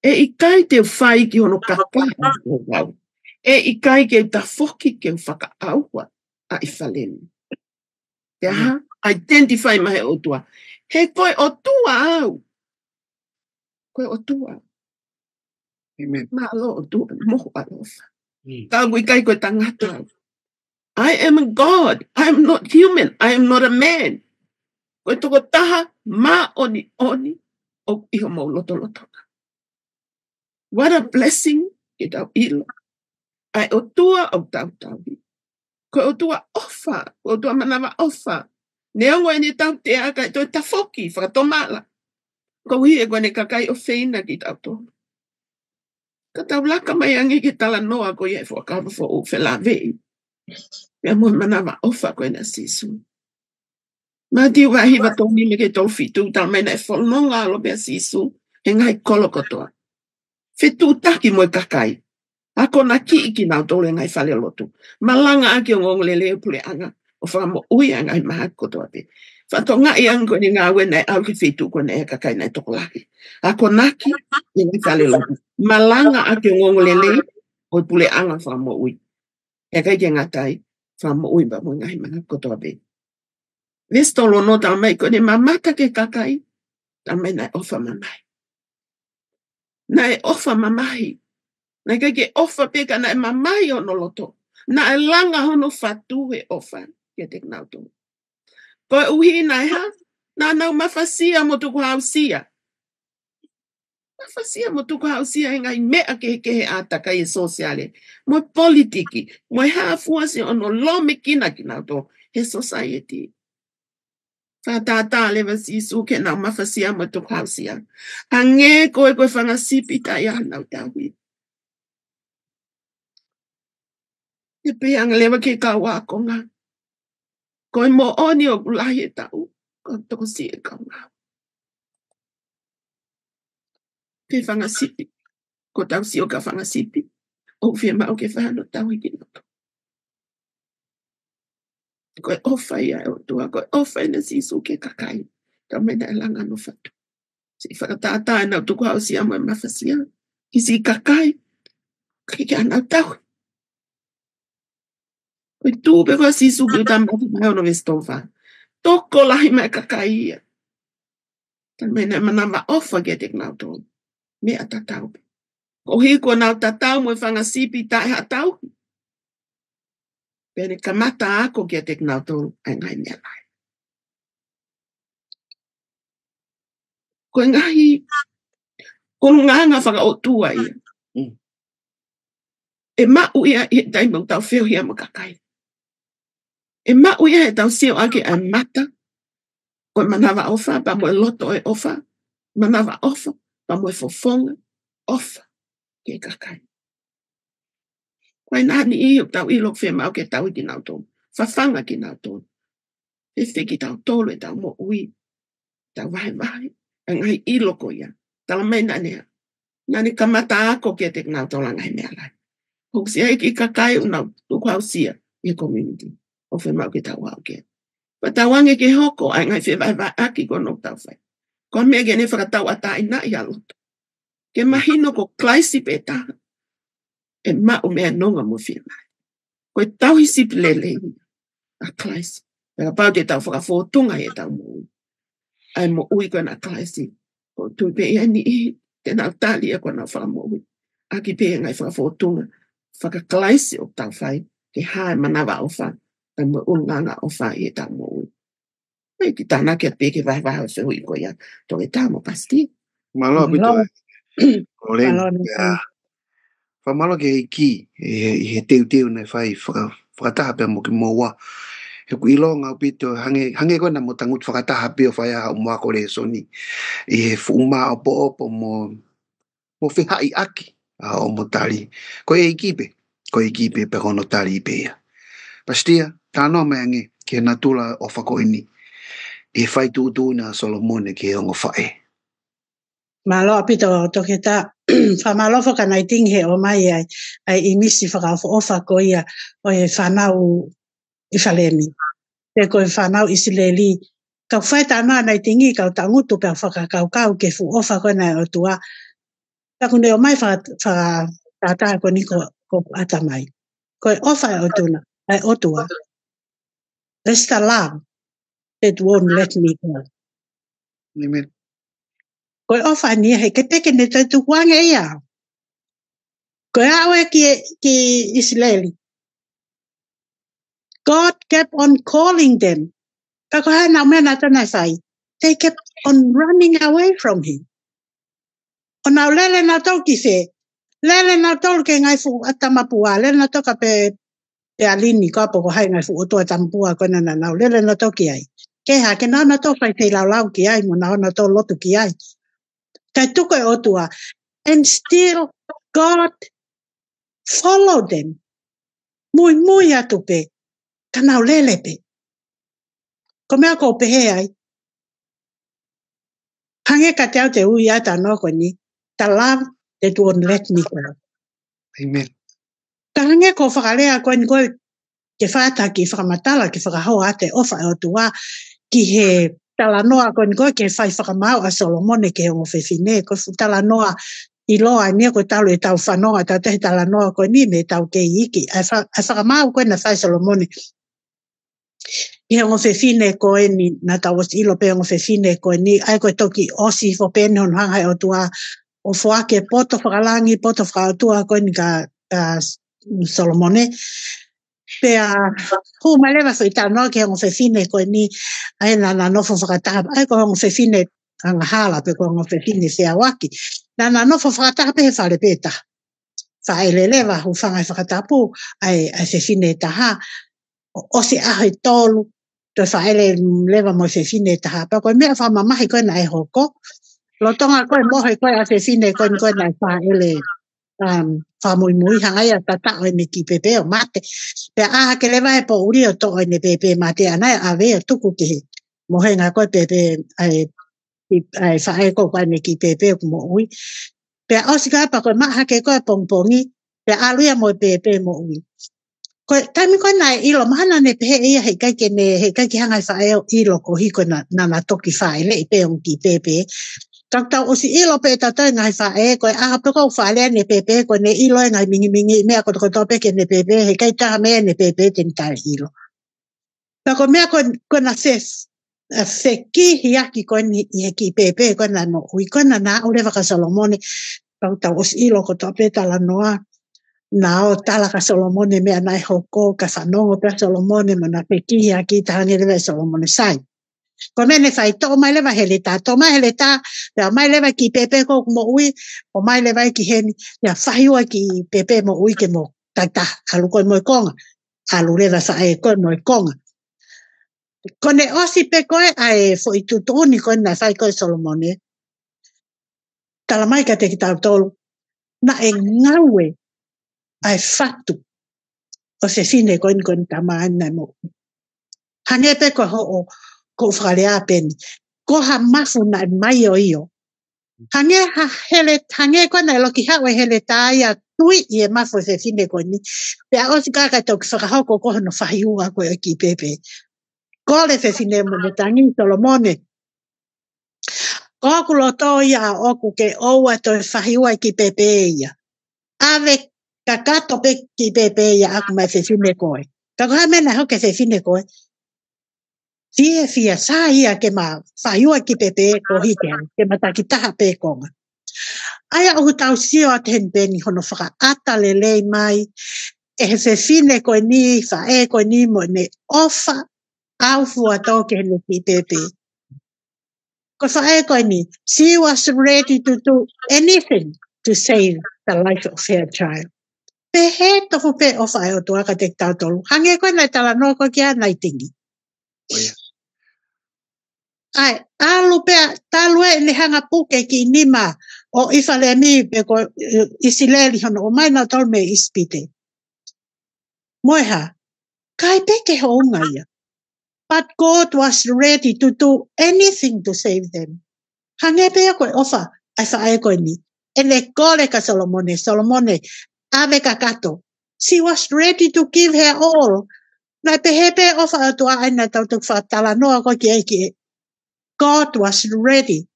E I kai te whai ki hono kakaka o wau. E I kai ke ta whoki ke whakaaua a I whalemu. Te aha, identify mahe o tua. He koe o tua au. Koe o tua. Amen. Ma alo o tua, moho alofa. Ka gui kai koe tangata au. I am a God. I am not human. I am not a man. Koe toko taha, ma oni o iho mau loto. What a blessing ki tau ilo. Ai o tua o tau. Koe o tua ofa. O tua manawa ofa. Neongo e ni tau te aka toi tafoki, whakatomala. Ko hi e koe ne kakai o feina ki tau tō. Ka tau laka mai angi ki tala noa ko i e whakawa fo o whela vei. Mea mua manawa ofa koe na sisu. Ma di wahi wa tōni me ke tau fitu, tau mai na e whanonga alo mea sisu, he ngai kolo kotoa. Fitu taki mo e kakai. Ako na ki iki nau tōle ngai whale lotu. Malanga aki o ngongole leo pule anga, o whakamo ui anga i maha kotoa pe. Whatonga I ango ni ngā wena e au ki fitu ko na e kakai na e toko laki. Ako naki, i ngai whale lotu. Malanga aki o ngongole leo, o pule anga whakamo ui. E kai ke ngatai, whakamo ui ba mo ngai maha kotoa pe. Vestolo no ta mai ko ni mamata ke kakai, ta mai na ofa mamai. Na e ofa mamai. Na ke ofa pe ka na e mamai o no loto. Na e langa hono fatu e ofa ke te knautu. Ko e uhi na e ha, na nau mafasia mo tuku hausia. Mafasia mo tuku hausia e ngai mea ke he ataka I sosiale. Mo politiki, mo e hafuasi ono lome kina knautu he society. Tata lewa sisu ke na mafasia mo tuku hausia. Hange koe whangasipita ia nau tawi. Te peang lewa ke ka wakonga. Koe mo oni o kulahi e tau. Ko toko si e ka ngau. pe fanga sipi ko tau si o ka fanga sipi o fia ma o ke whahano tau i kina koe ofa ia e o tua koe ofa ina sisu ke kakai ka mena e langa no fatu si whakatata e nau tuku hau si amo e mawhasia i si kakai ki anau tau koe tūpe koe sisu ki uta mawhi mai ono vestofa toko lahi mai kakai ia ka mena e manama ofa ke tek nau tō me a tatau ko hiko nau tatau mo e whanga sipi tae ha tau pene kamata ako ke tek nau tō ai ngai mea lai koe ngahi ko nganga whaka o tua ia e mau ia i tai mau tau whio hia mo kakai e mau ia e tau sio ake a mata koe manawa ofa pa mo e loto e ofa manawa ofa pa mo e fofonga ofa ke kakai koe nani i o tau ilok whia mau ke tau i ki nau tō whawhanga ki nau tō e whiki tau tōlo e tau mo ui tau wahe wahe a ngai iloko ia tala mei nani kamata ako ke tek nau tō langai mea lai hok si ai ki kakai unau tuku hau sia i community o whia mau ke tau hau ke pa tau ange ke hoko ai ngai whia wahe wahe aki ko nok tau whai ko mea gene whakatau ata ina i aloto ke mahino ko klaisi pe taha e mau mea nonga mo whia mai koe tau hisi pilele a klaisi pera pau te tau whakafōtunga e tau mo ui ai mo ui koe na klaisi ko tupe ia ni i te nau tali e koe na whakamo ui aki pe ngai whakafōtunga whakaklaisi o tau whai ke hae manawa o wha ai mo unganga o wha i e tau mo ui ai ki tāna kia peke vai vai o whihui ko ia to e tau mo pasti Malo pito Olen whamalo ke ki he teu nei whai whakataha pe mo ki moa he ku ilo ngau pito hange koe na mo tangut whakataha pe o whai a umwa kore soni i he whuma o po opo mo whihai aki o mo tari koe e kipe pe hono tari pe ia pastia tāno me ange ke natula o whakoini i whai tūtū na Solomone ke ongo whae malo apito toke ta whamalo whakanai ting he o mai ai i misi whakawha ofa ko ia o e whanau i whalemi. Te koe whanau i sileli kau whai tāna nei tingi kau tangutu pe whakakau ke fu ofa koe nei o tua. Taku ne o mai whakatata ko ni ko atamai. Koe ofa e o tuna, ai o tua. That's the love that won't let me go. Amen. Koe ofa ni he ke peke ne tatu wange ia. Koe awe ki Israeli. God kept on calling them. Kako hai na mena tana sai. They kept on running away from him. O nau lele na tau ki se. Lele na tau ke ngai fu atamapua. Lele na toka pe alini ko apo ko hai ngai fu otua tampua ko na nau. Lele na tau ki ai. Ke ha ke na tau fai te lau ki ai. Mo na tau lotu ki ai. Kai tuko e otua. And still God followed them. Mui atu pe. Kanau lele pe. Ko mea ko pehe ai. Hange ka te au te ui ata no ko ni. The love that won't let me go. Amen. Ka hange ko whakalea ko ni koe ke whata ki whakamatala ki whakahau ate ofa e o tua ki he talanoa ko ni koe ke whai whakamau a Solomone ke hongo whewhine. Ko talanoa i loa ni ko talo e tau whanoa ta te talanoa ko ni me tau ke iki. Ai whakamau koe na whai Solomone. I hongo whewhine ko ni na tau was ilo pe hongo whewhine ko ni ai koe toki osi fo pene hon hangai o tua o whaake poto whakalangi poto whakautua ko ni ka Solomone. Pea hu malewa whi tanoa ke hongo whewhine ko ni ai na nofo whakataha ai ko hongo whewhine anga hala pe ko hongo whewhine whea waki. Na nofo whakataha pe he whare peta. Whaelelewa hu whangai whakatapu ai whewhine taha. O se ahe tolu, to whaele lewa mo whewhine taha. Pa koe mea whamamahi koe na e hoko. Lotonga koe mohe koe a whewhine koe na e whaele whamui hangai a tata o ene ki pepe o mate. Pea aha ke lewa e po uri o to o ene pepe mate anai a vea tuku ki he. Mohe ngā koe pepe ai whae ko koe ene ki pepe o mo ui. Pe o sika pa ko ma ha ke ko pongpongi pe alu ya mo pe mo ui. Ko tami ko na ilo mana ne pe ia he kai ke hanga fa ilo ko hi ko na toki fa le pe on ki pe. Tau o si ilo pe tata ngai fa ko a pe ko fa le ne pe ko ne ilo ngai mingi me ko to pe ke ne pe he kai ta me ne pe ten ta ilo. Pa ko me ko na se ki hiaki ko ni ki pe ko na no ui ko na o le va ka Solomone tau o si ilo ko to pe ta la noa na o tala ka Solomone me anai hoko ka whanongo pe Solomone mana pe ki hiaki ta hangi lewe Solomone sai. Ko mene fai to mai lewa heleta to mai heleta ya mai lewa ki pepe ko mo ui o mai lewa ki heni ya fahiwa ki pepe mo ui ke mo tata alu ko mo konga alu lewa fae ko mo konga ko ne osi pe ko ai fo itu toni ko na fai ko Solomone tala mai ka te ki tau tolu na e ngawe ai fatu o se fine ko tama na mo hange pe ko ho ko whalea peni. Ko ha mafu na mai o io. Hange ko na loki hawe hele taia tui i e mafu se fine ko ni. Pea osi kaka toki whakahoko ko no whahiunga ko e ki pepe. Ko le se fine mo ne tangi Solomone. Ko kulo to ia oku ke oua to whahiua ki pepe ia. Ave kakato pe ki pepe ia aku mai se fine koe. Kako ha mena hoke se fine koe. Fia sa ia ke ma whaiua ki pepe ko hikean, ke ma takitaha pe konga. Aia o tau sio a ten beni hono whaka ata lelei mai, e he fine koe ni, whae koe ni mo ne ofa au fua tau ke hene ki pepe. Ko whae koe ni, she was ready to do anything to save the life of her child. Pe he tofu pe ofa e o tuaka te tau tolu. Hange koe nai tala no koe kia nai tingi. Ai, alu pe talue le hanga puke ki nima o ifale mi pe ko isileli hono o mai na tol me ispite. Moeha, kai peke ho ungaia. But God was ready to do anything to save them. Hange pe ko ofa, ai fa ai ko ni. Ele kole ka Solomone, ave ka kato. She was ready to give her all. Na pe hepe ofa atua aina tau tuk fa tala noa ko ki eki. God was ready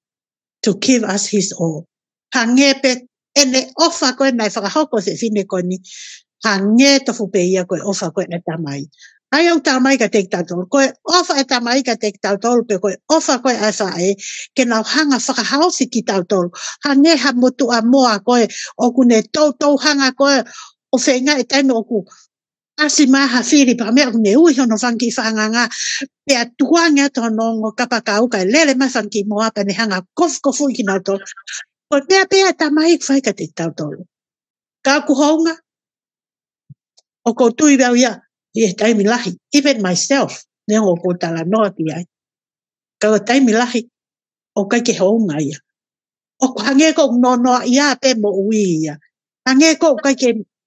to give us his all. Hangepe ene ofa koe nai whakahoko se fine koe ni. Hange tofu pe ia koe ofa koe e tamai. Ai au tamai ka teik tautolu. Koe ofa e tamai ka teik tautolu pe koe ofa koe a whae ke nau hanga whakahausi ki tautolu. Hange ha motu a moa koe oku ne tau hanga koe o whenga e taino oku. Asi maha Filipa me aku ne ui hono whanki whanganga pea tuanga tono kapakau kai lele mai whanki moa pa ne hanga kofu ki nau tolu. Ko pea tamai whai ka te tau tolu. Ka ku hounga o ko tui rau ia i e taimi lahi. Even myself ne o ko tala noa ki ai. Ka o taimi lahi o kai ke hounga ia. O ko hange ko noa ia pe mo ui ia. Hange ko kai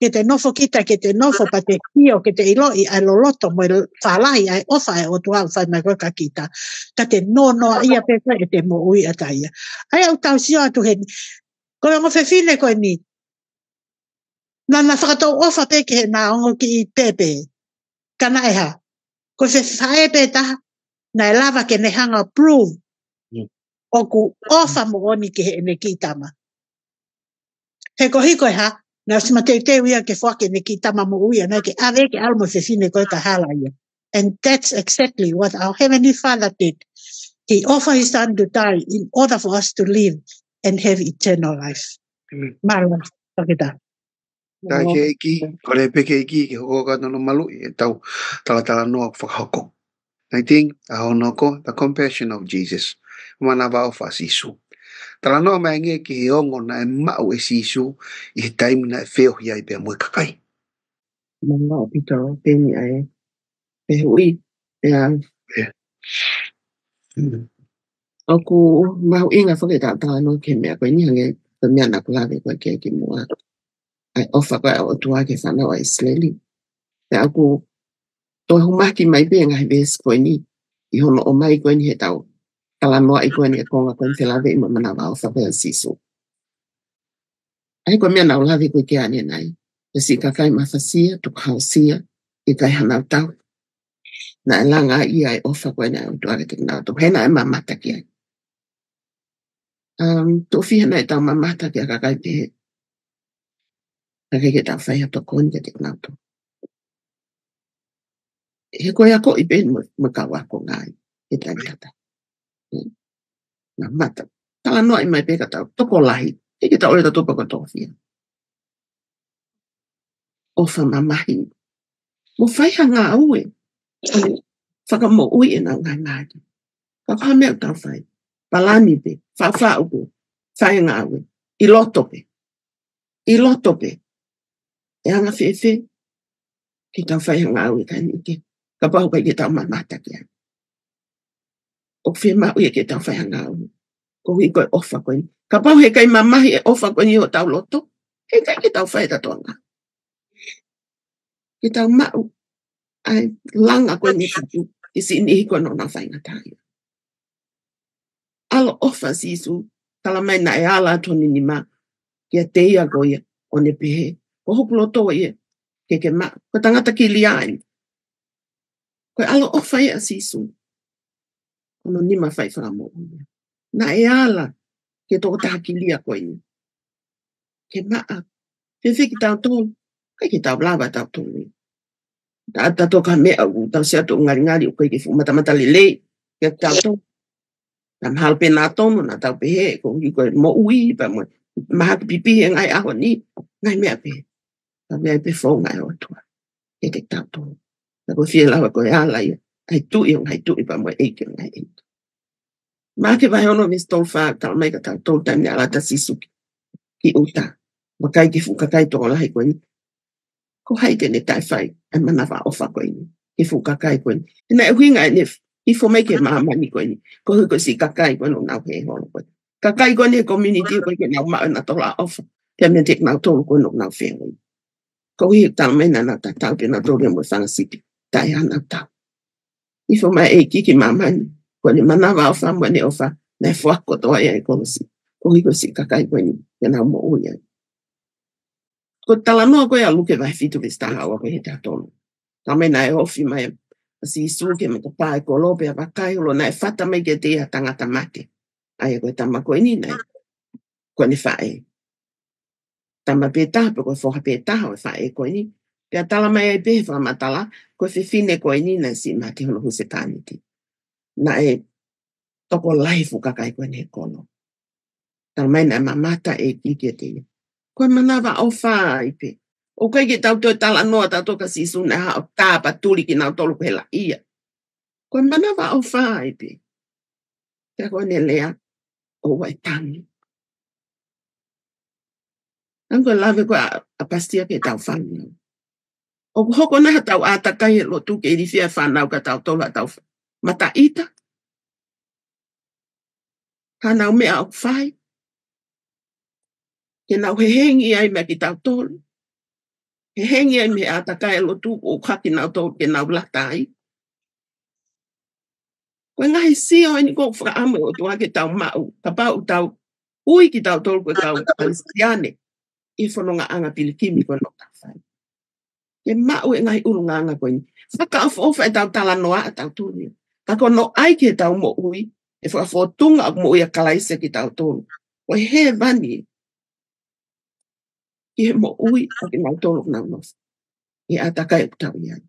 ke te nofo kita, ke te nofo pa te kio, ke te iloi ai loloto mo whalahi ai ofa e o tuau whai mai koe ka kita. Ka te noa ia pepe e te mo ui ataia. Ai au tau sio atu heni. Koe ongo whewhine koe ni. Nana whakatou ofa peke he nā ongo ki i pepe. Kana e ha. Koe whewhae pe taha. Nai lava ke ne hanga prove. Oku ofa mo oni ke he ne ki tama. He kohi koe ha. Na sima te wia ke whake ne ki tama mo uia na ke ave ke almo whewhine koe ka hala ia. And that's exactly what our Heavenly Father did. He offered his son to die in order for us to live and have eternal life. Marla, pakita. Tai ke iki, kore peke iki ke hoko ka tono malu e tau tala noa whakahoko. I think ahonoko, the compassion of Jesus. Mana wao wha sisu. Tala noa mai nge ki he ongo na e mau e sisu i he taimi na e wheo hi ai pia mui kakai. Mana o pito, peni ai. Pe hui, Oku mau inga whakita tāno ke mea koe ni hange te mea na kulawe koe ke mua. Ai ofa koe o tua ke whanau ai sleli. Te aku toi humaki mai pe ngai ves koe ni. I hono o mai koe ni he tau. Tala noa i koe ni e konga koe te lawe ima mana wao whakoe sisu. Ai ko mea nau lavi ko ke ane nai. E si kakai mawhasia, tu kausia, i kai hanau tau. Na e langa ia e ofa koe na o tuare te nau tu. Hena e mamata ki ai. Tu fiha na e tau mamata ki a kakai te he. Kakai ke tau whai ato koni ke te nau tu. He koe ako i ben mo kawa ko ngai. E tai tata. Na mata. Tala noa i mai peka tau. Toko lahi. E ke tau oreta tupa ko tō fia. Ofa mamahi. Mo whai hanga aue. Whaka mo ui e nau ngai ngai. Ka kaha mea tau whai. Palani pe. Whawha uko. Whai ngā aue. I loto pe. I loto pe. E hanga whewhe. Ki tau whai hanga aue kai nike. Ka pahu kai ki tau mamata kia. O whi mau e ki tau whai hanga aue. Ko hui koe ofa koe ni. Ka pahu he kai mamahi e ofa koe ni o tau loto. He kai ki tau whai tatoanga. Ki tau mau. Ai langa koe ni kapu. Ki si ni hiko no na whai ngatai. Alo ofa sisu. Tala mai na e ala toni ni ma. Kia teia koe o ne pehe. Ko hopulo tō e. Ke ma. Ko tangata ki liai. Koe alo ofa e a sisu. Kono nima whai whamo. Na e ala. Ke tō taha ki lia koe ni. Ke maa. Whewhi ki tau tōlu. Kai ki tau lava tau tōlu. Ta tō ka mea u. Tau sea tō ngari o koe ki fu matamata lelei. Ke tau tōlu. Tam halpe nā tōnu na tau pehe. Ko hi koe mo ui. Pa mo. Maha ki pipi e ngai aho ni. Ngai mea pehe. Ta mea pe fō ngai o tua. Ke te tau tōlu. Ta koe fie lawa koe ala ia. Hai tui o ngai tui pa mo eike o ngai eike. Maa ke vai ono vis tōlu whaa. Tau mai ka tau tōlu taimi ala ta sisuki. Ki uta. Wakai ki fu kakai tō lahi koe ni. Ko hai tene tai whai. E mana wha ofa koe ni. Ki fu kakai koe ni. Ina e huinga e nef. I fo mai ke maamani koe ni. Ko hui koe si kakai koe no nau he hono koe. Kakai koe ni e community koe ke nau maa na tola ofa. Pia mea tek nau tōlu koe no nau whea koe. Ko hui tau mai na nau tau pe nau tōlu e mo whanga sipi. Tai hana tau. I fo mai e kiki maamani. Koe ni mana wha ofa mo ne ofa. Na e fuako toa e e koe si. Ko hui koe si kakai koe ni. Ke nau mo ui ai. Ko tala noa koe a luke vai fitu vis taha o koe he te atonu. Ta mai na e ofi mai si suke me ka pae ko lope a wakai ulo na e whata mai ke te a tangata mate. Ai koe tama koe ni nei. Koe ni whae. Tama pe taha pe koe whoha pe taha o whae koe ni. Pea tala mai e pehe whamatala koe whiwhine koe ni na si mate hono huse tāniti. Na e toko laifu kakai koe ne kono. Tala mai na mamata e kike te ia. Koe manawa o whai pe. O kai ke tau tō tala noa tau toka sisu na ha o tāpa tuli ki nau tolu pela ia. Koe manawa o whai pe. Kia koe ne lea o wai tangi. Anko lawe koe a pastia ke tau whanau. O hoko naha tau ātakai e lo tu ke irifia whanau ka tau tola tau mata ita. Hanau mea o whai. Ke nau he hengi ai mea ki tau tolu. He hengi ai me ātakai e lo tu o kaki nau tolu ke nau latai. Koe ngahi sio ni ko whakaame o tua ke tau mau. Ka pau tau ui ki tau tolu koe tau Palestiane. I whanonga anga pilikimi koe no tau whai. Ke mau e ngahi urunga anga koe ni. Whaka awha e tau tala noa a tau tūni. Ka koe no ai ke tau mo ui. E whakawhotunga mo ui a kalaise ki tau tolu. Koe he vani. Ki he mo ui a ki nau tolu nau nof. I atakai o tau iai.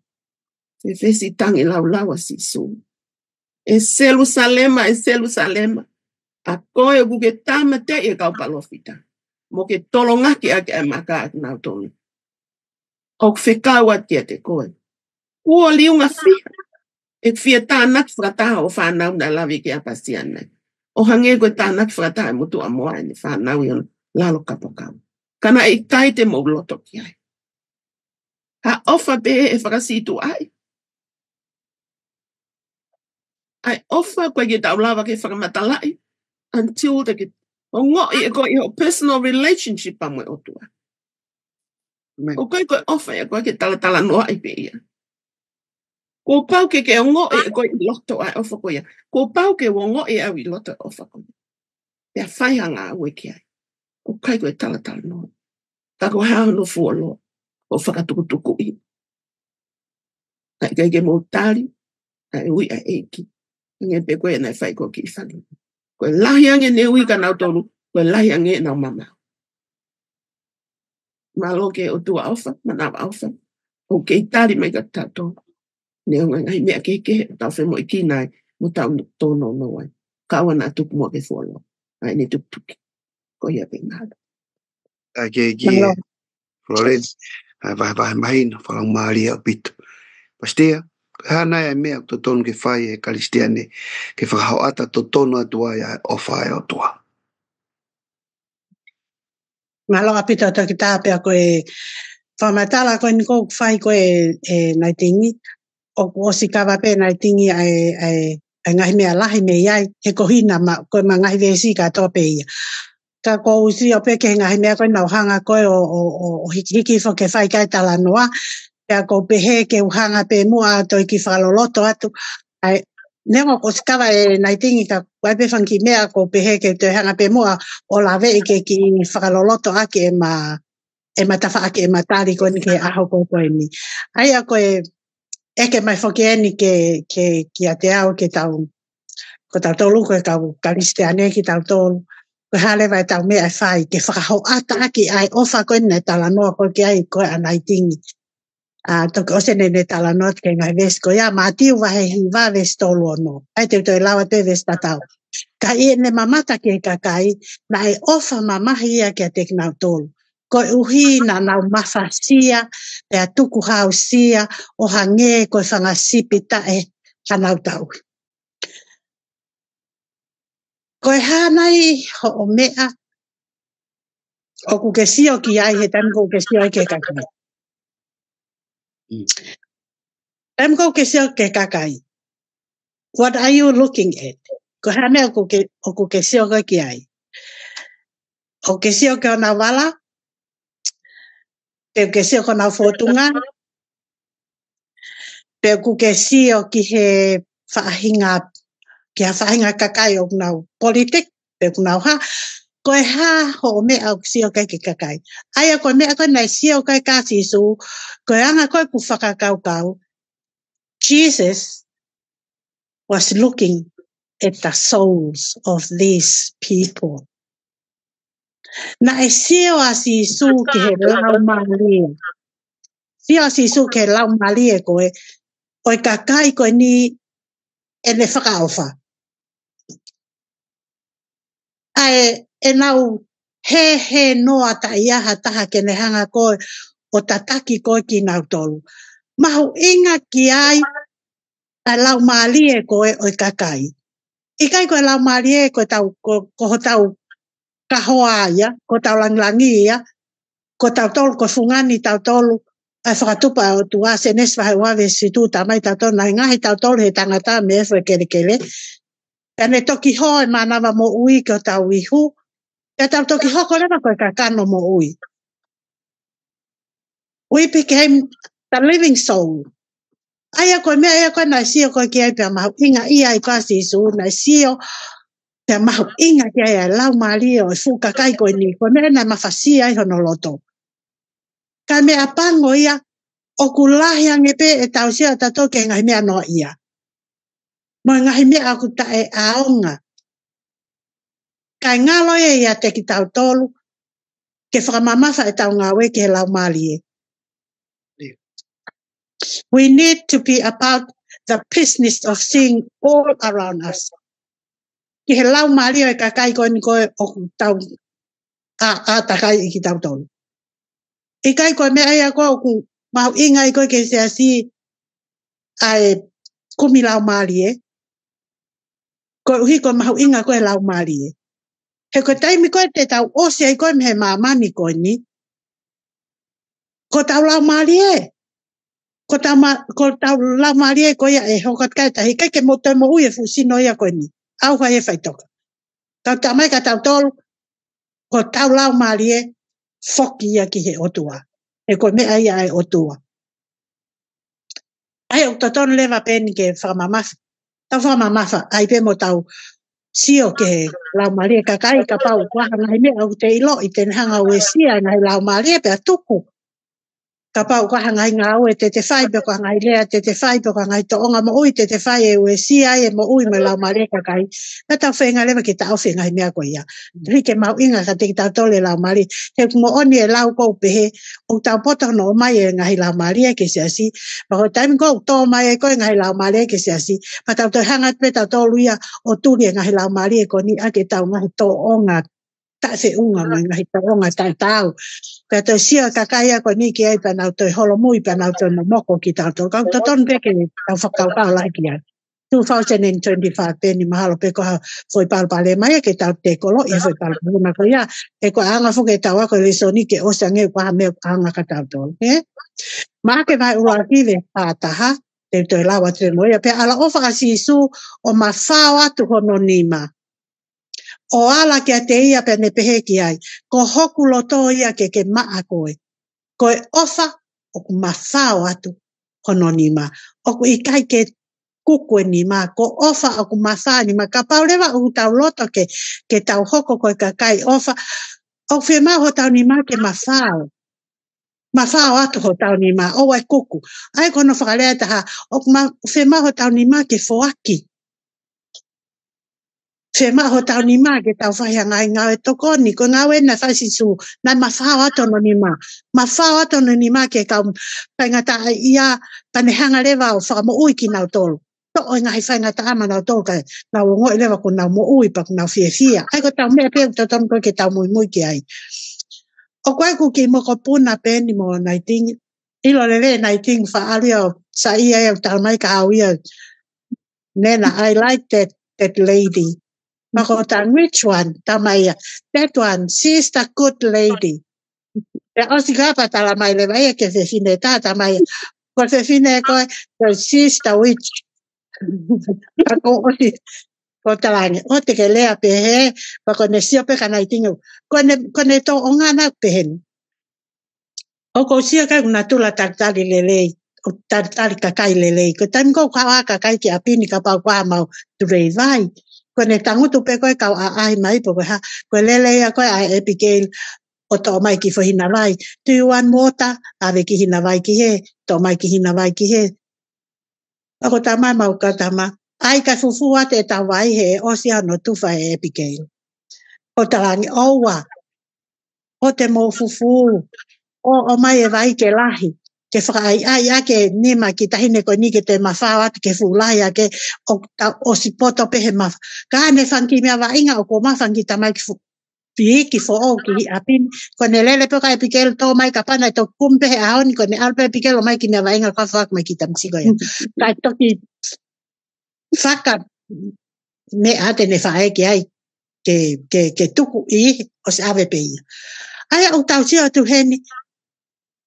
E whesi tangi lau lawa si su. E Jerusalema, e Jerusalema. A koe o kuke tama te e kau palofita. Mo ke tolongaki a ke maka a nau tolu. O whekaua tia te koe. Ua liunga whia. E whia tānak whakataha o whanau na lawi ke apasiana. O hange koe tānak whakataha e mutu a moa ni whanau i on lalo kapokau. Kana i kai te mo loto ki ai. Ha ofa pe e whakasitu ai. Ai ofa koe ke tau lawa ke whakamatalai. Until te ke o ngoi e koe i ho personal relationship pa moe o tua. O koe koe ofa e koe ke tala noa i pe ia. Ko pau ke o ngoi e koe i loto ai ofa koe ia. Ko pau ke o ngoi e au i loto ofa koe. Pea whaihanga ue ki ai. O kai koe tala noa. Kako hao no fuolo. O whakatukutuku i. Kai ke mo tali. Ai ui a eiki. Nge pe koe nai whai ko ki whani. Koe lahi ange ne ui ka nau tolu. Koe lahi ange nau mama. Malo ke o tua alfa. Manawa alfa. O ke tali mai ka tato. Ne o ngai mea ke tau whemo i ki nai. Mo tau tono no ai. Kawa na tuku mo ke fuolo. Ai ne tuki. Ko ia pe nada. Ke Florence. Vai mahin. Falang Maria pito. Pastia. Hana e mea to tonu ke whai e kalistiane. Ke whakahau ata to tonu atua ia o whai o tua. Malo apita to kita pe ko e whamatala ko ni ko whai ko e nai tingi. O si kawa pe nai tingi ai ngahi mea lahi me iai. He ko hina ko ma ngahi vesi ka tope ia. Ka ko usi o pe ke ngahi mea ko nau hanga ko o hiki fo ke whai kai tala noa. Pea ko pehe ke uhanga pe mua to ki whaloloto atu. Ai Nengo ko skawa e nai tingi ka waipe whanki mea ko pehe ke te hanga pe mua o lawe i ke ki whakaloloto ake e ma tafa ake e ma tari ko ni ke aho ko koe ni. Ai a koe eke mai whoke eni ki a te ao ke tau ko tau tolu ko e kau kariste ane ki tau tolu. Ko hale vai tau mea e whai ke whakahau ata ake ai ofa koe ne tala noa ko ke ai koe a nai tingi. Toki ose ne tala not ke ngai ves ko ia matiu wahe hiva ves tolu ono. Ai te toi lawa te ves tatau. Ka i ne mamata ke kakai na e ofa mamahi ia ke te kinau tolu. Ko uhi na nau mafasia te atuku hausia o hange ko whangasipi tae hanau tau. Ko e hanai ho o mea o kukesio ki ai he tam kukesio ai ke kakai. Tam kukesio ke kakai. What are you looking at? Ko hane o kukesio ko ki ai. O kesio ke ona wala. Pe kesio ko na fotunga. Pe kukesio ki he whaahinga. Ki ha whahinga kakai o nau politik. Pe kunau ha. Ko e ha ho o mea o kesio kai ke kakai. Aia ko mea ko nai sio kai kasi su. Ko e anga koe ku whakakau kau. Jesus was looking at the souls of these people. Na e sio a si su ke he lau malia. Sio a si su ke he lau malia koe. O e kakai koe ni e ne whakaofa. Ai e nau he noa ta iaha taha ke ne hanga koe o tataki koe ki nau tolu. Mahu inga ki ai a lau malia koe o e kakai. Ikai koe lau malia koe tau ko tau kahoa ia, ko tau langlangi ia, ko tau tolu, ko fungani tau tolu, ai whakatupa o tua se nes wahe wawe si tu tamai tau tolu, nai ngahi tau tolu he tangata me e whae kele. Tane toki ho e manawa mo ui ko tau ihu, e tau toki ho ko lewa koe kakano mo ui. We became the living soul. Aia koe mea, aia koe nai sio koe ki ai pia mahu inga ia i kasi isu, nai sio te mahu inga ki ai lau malia o fuka kai koe ni, koe mea nai mafasia i hono loto. Ka mea pango ia, o kulahi angepe e tau sia tato ke ngahi mea noa ia. Mo ngahi mea aku ta e aonga. Kai ngalo ia te ki tau tolu, ke whakamamafa e tau ngawe ke lau malia. We need to be about the business of seeing all around us. Ki he lau malia e kakai koe ni koe o tau a takai i ki tau tolu. I kai koe mea ia koe ku mahu inga i koe ke se asi ai kumi lau malie. Koe uhi koe mahu inga koe lau malie. He koe taimi koe te tau osi ai koe mehe mamani koe ni. Ko tau lau malie. Ko tau lau malie koe ia e hokat kai tahi. Kai ke mo te mo ui e fusino ia koe ni. Au kai e whaitoka. Tau tamai ka tau tolu. Ko tau lau malie foki ia ki he otua. E koe mea ia e otua. Ai o tatonu lewa peni ke whamamafa. Tau whamamafa ai pe mo tau sio ke lau maria kakai ka pau kwa ngai me au te ilo I te hanga we sia ngai lau maria pe tuku ka pau ka ngai ngau e te whai pe ka ngai lea te whai pe ka ngai to onga mo ui te whai e we sia e mo ui me lau maria kakai na tau whenga lewa ki tau whenga I mea ko ia rike mau inga ka te ki tau tole lau maria he mo oni e lau kou pehe o tau pota no mai e ngai lau maria ke sia si pa ko taimi kou to mai e koe ngai lau maria ke sia si pa tau te hanga pe tau tolu ia o turi e ngai lau maria ko ni ake tau ngai to onga ta se unga mai ngai to onga tau ka to sia kakaya ko ni ki ai pa nau to holo mui pa nau to no moko ki tau to ka to ton pe ke tau whakau pau lai ki ai 2025 peni mahalo pe ko foi pal pale mai ke tau te kolo I foi pal ma ko ia e ko anga fu ke tau ko le soni ke o sange ko me anga ka tau to ma ke vai ua ki ve pataha te to lawa te mo ia pe ala ofa si su o mafawa tu hono nima o ala ke te ia pe ne pehe ki ai ko hoku loto ia ke maa koe koe ofa o ku mafawa tu hono nima o ku ikai ke kuku ni ma ko ofa o ku mafa ni ma ka paulewa o tau loto ke tau hoko koe kakai ofa o fe ma ho tau ni ma ke mafao atu ho tau ni ma o wai kuku ai kono whakalea taha o fe ma ho tau ni ma ke foaki fe ma ho tau ni ma ke tau whahia ngai ngau e toko ni ko ngau e na whaisi su na mafao atu no ni ma mafao atu no ni ma ke kau paingata ia panehanga lewa o whakamo ui ki nau tolu to o ngai whainga ta ama nau tō kai nau o ngoi lewa ko nau mo ui pa nau fia ai ko tau mea pēr tau tau koe ke tau mui ki ai o koe ku ki mo ko puna pēni mo naiting ilo lele naiting wha alia o sa ia e tau mai ka au ia nena I like that lady ma ko tau which one tau mai that one she's the good lady e osi kapa tala mai lewa ia ke se fine tata mai ko se fine koe she's the witch ako oti ko talani o te ke lea pe he pa ko ne sia pe kana itingo ko ne to onga na pe hen o ko sia ka una tula taktali lele o taktali kakai lele ko tan ko ka kakai ki apini ka pa kwa mau tu rei vai ko ne tangu tu pe ko ka ai mai po ha ko lele ya ko ai Abigail o to mai ki fo hina vai tu wan mota ave ki hina vai ki he to mai ki hina vai ki he ako tama mau ka tama ai ka fufua te tawai he Oceano tufa e Abigail o talangi owa o te mo fufu o mai e vai ke lahi ke whakai ai ake nima ki tahine ko ni ke te mawhawa ke fulai ake o si poto pehe mawha ka ane whanki mea wa inga o ko mawhanki tamai ki ki fo o ki apin ko ne lele pe ka Abigail to mai ka pana to kumpe he aon ko ne alpe Abigail o mai ki mea wa inga ka whak mai ki tamsigo ya kai toki whaka me ate ne whae ki ai ke tuku I o se ave pe ia ai o tau sia tu heni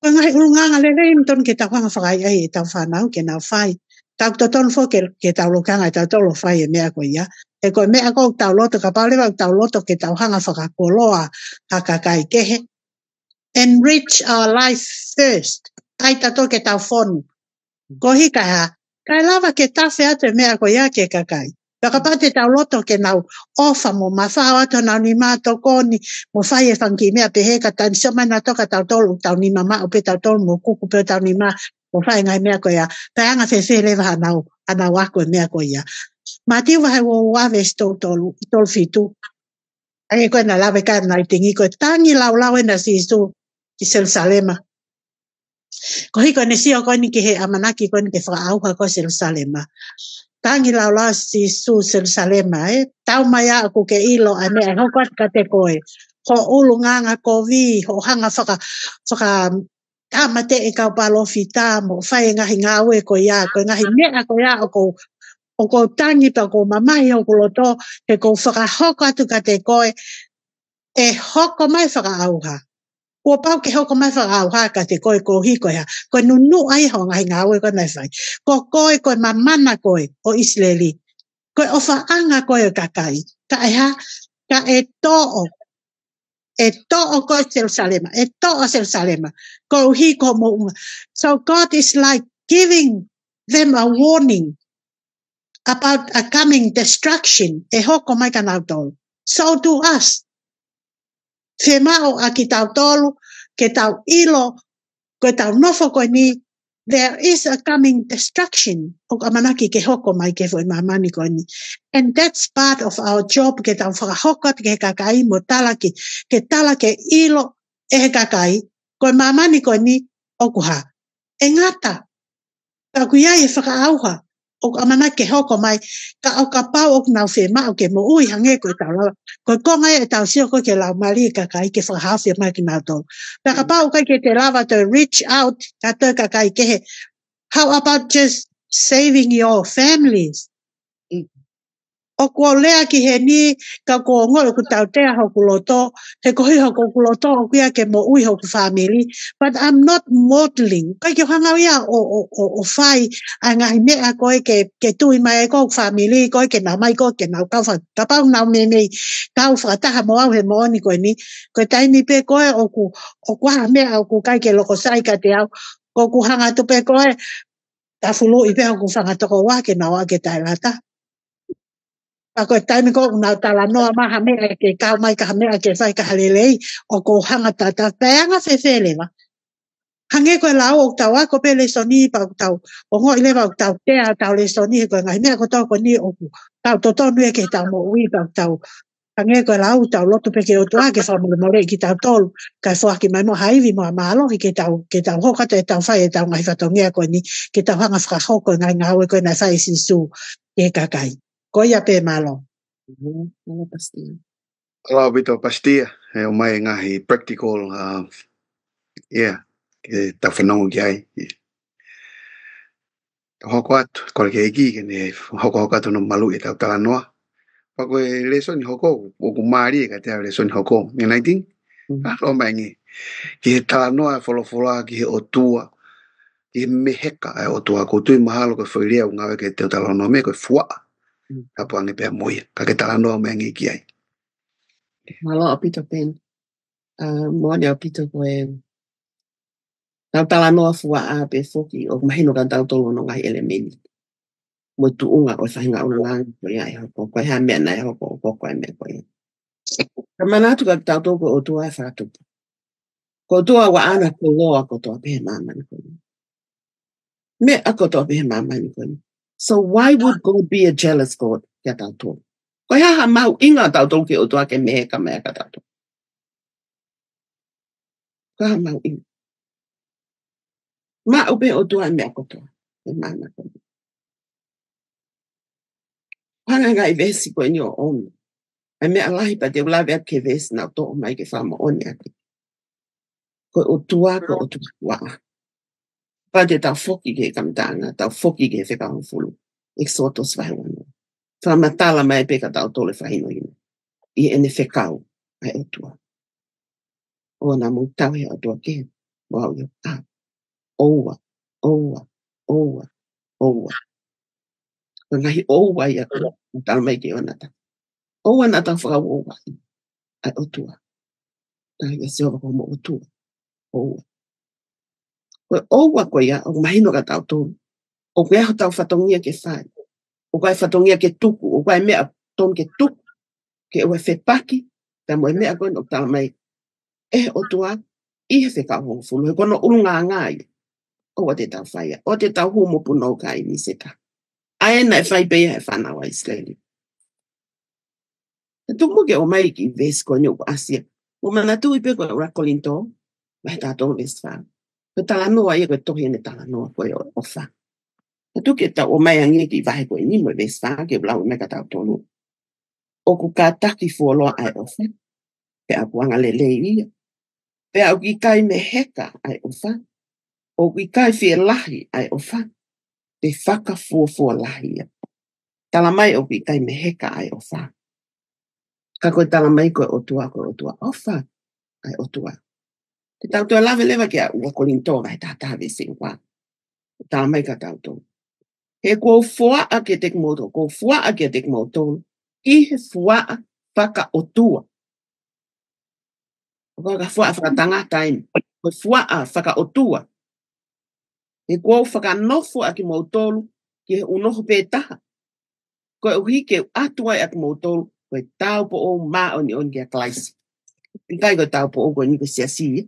ko ngai urunganga le reim ton ke tau hanga whakai ai tau whanau ke nau whai tau toton fo ke tau lokanga tau tolo whai e mea ko ia e ko mea ko tau loto ka paulewa tau loto ke tau hanga whakakoloa hakakai kehe enrich our life first ai tato ke tau fonu ko hika ha kai lava ke tafe ate mea ko ia ke kakai Pakapate tau loto ke nau ofa mo mawhawa to nau ni mato koni mo whai e whanki mea pehe ka tani soma na toka tau tolu tau ni mama o pe tau tolu mo kuku pe tau ni ma mo whai ngai mea ko ia peanga whewhe lewa anau ako e mea ko ia ma tiu wahai wo waves tolu fitu ai koe na lawe ka nai tingi koe tangi lau e na si isu ki Jerusalema ko hiko ne sio koe ni ki he amanaki koe ni ke whaauha ko Jerusalema tangi lau si su Jerusalema tau mai aku ke ilo ai mea hokot ka te koe ho ulunganga ko vi ho hanga whaka tamate e kau palo fita mo whai ngahi ngawe ko ia ko ngahi mea ko ia o ko tangi pa ko mamai o ko loto he ko whaka hoko atu ka te koe e hoko mai whaka auha Ua pau ke hoko mai whakauha ka te koe ko hiko ya. Koe nunu ai ho ngai ngawe ko nei whai. Ko koe mamana koe o Israeli. Koe o whaanga koe o kakai. Ka e to'o. E to'o koe Jerusalema. E to'o Jerusalema. Ko hiko mo unga. So God is like giving them a warning. about a coming destruction, e hoko mai ka nau tolu. So do us. Whemao a ki tau tolu, ke tau ilo, ko tau nofo ko ni, there is a coming destruction. O ka manaki ke hoko mai ke fo mamani ko ni. And that's part of our job, ke tau whakahokot ke kakai mo talaki, ke tala ke ilo e kakai, ko mamani ko ni, o kuha. E ngata, ka kuia e whakaauha, o ka mana ke hoko mai, ka au ka pau o nau whema o ke mo ui hange ko tau lawa. Ko konga e tau sio ko ke lau mari ka kai ke whakahawhia mai ki nau tau. Ka ka pau kai ke te lawa to reach out, ka tau ka kai ke he. How about just saving your families? O ko lea ki he ni, ka ko ngoi ku tau tea hoku loto, he kohi hoku loto o kia ke mo ui hoku family, but I'm not modeling. Kai ke hanga ia o whai, a ngahi mea koe ke tui mai ko family, koe ke nau mai koe ke nau kau wha, ka pau nau me mei, kau whakataha mo au he mo ni koe ni, koe taimi pe koe o kuaha mea o ku kai ke loko sai ka te au, ko ku hanga tu pe koe, ta fulu i pe o ku whangatoko wā ke nau a ke tai lata. Ako taimi ko na tala noa maha mea ke kau mai ka mea ke whai ka halelei o ko hanga tata peanga whewhele wa. Hange koe lau o tau ako pe le soni pa tau o ngoi lewa o tau tea tau le soni he koe ngai mea ko tau ko ni o ku tau totonu e ke tau mo ui pa tau hange koe lau tau loto pe ke o tua ke whamule more ki tau tolu kai whaki mai mo haivi mo a malo ke tau hokata e tau whai e tau ngai whatongia koe ni ke tau hanga whakahoko ngai ngau e koe nai whai sisu e kakai. Ko ia pe malo. Ala pastia. Ala bito pastia. E o mai ngahi practical. Ke ta whanongu ki ai. Hoko atu. Kore ke eki ke ne hoko atu no malu e tau tala noa. Pako e leso ni hoko. O ku maari e ka te a leso ni hoko. Ni naiting. Alo mai ngi. Ki he tala noa wholofoloa ki he o tua. Ki he meheka e o tua. Ko tui mahalo ko whairea u ngawe ke te tala noa me ko fua. Kapu ange pea moia. Ka ke tala noa me ngi ki ai. Malo a pito pen. Moane a pito koe. Tau tala noa fua a pe foki o mahino ka tau tolo no ngai elemeni. Mo tu unga o whahinga o ngang ko ia e hoko. Koe hea mea nai hoko o koko e mea koe. Ka manatu ka tau toko o tua e whakatupu. Ko tua wa ana ko loa ko toa pehe mamani koe. Me ako toa pehe mamani koe. So why would God be a jealous God kia tau toko? Koe haha mau inga tau toko ki o tua ke mehe ka mea ka tau toko. Koe haha mau inga. Ma upe o tua mea kotoa. E mana koe. Hanga ngai vesi koe ni o onu. Ai mea lahi pa te ulawe ap ke vesi na to mai ke whama oni ati. Koe o tua ko o tua waa. Pa te tau foki ke kamtanga, tau foki ke whekahon fulu. Exotos whahewana. Whama tala mai peka tau tole whahino ina. I ene whekau ai o tua. O na mu tau he o tua ke. Wau yo. Oua, oua, oua, oua. Ko ngahi oua ia ko tala mai ke o nata. Oua nata whakau oua. Ai o tua. Tai e sewa ko mo o tua. Oua. Koe oua ko ia o mahino ka tau tonu. O koe aho tau whatongia ke whai. O koe whatongia ke tuku. O koe mea ton ke tuku. Ke ue whepaki. Ta moe mea koe no tala mai. E o tua. Ihe whekau hongo fulu. He kono urunga ngai. O te tau whaia. O te tau humo puno kai ni seka. Ae nai whai beia he whanau a Israeli. Te tumu ke o mai ki vesko ni o Asia. O mana tui pe koe rakolinto. Vai tātou veswha. Ko tala noa ia koe tohi ene tala noa koe o wha. Te tuke tau o mai angia ki vahe koe ni mo veswha ke blau me ka tau tonu. O ku ka taki fuoloa ai o wha. Pe a kuanga le ia. Pe au ki kai me heka ai o wha. O ki kai fie lahi ai o wha. Pe whaka fuo lahi ia. Tala mai o ki kai me heka ai o wha. Ka koe tala mai koe o tua o wha. Ai o tua. Te tau tua lawe lewa kia ua kolinto vai tātāwe singwa. Tala mai ka tau tō. He kua fua a ke tek moto. Kua fua a ke tek moto. I he fua a whaka o tua. Kua ka fua a whaka tangatain. Kua fua a whaka o tua. He kua whaka nofo a ki mautolu. Ki he unoho pētaha. Koe uhike atua ak motol, koe tau po o ma on on kia klaisi. Pikai koe tau po o koe niko siasi.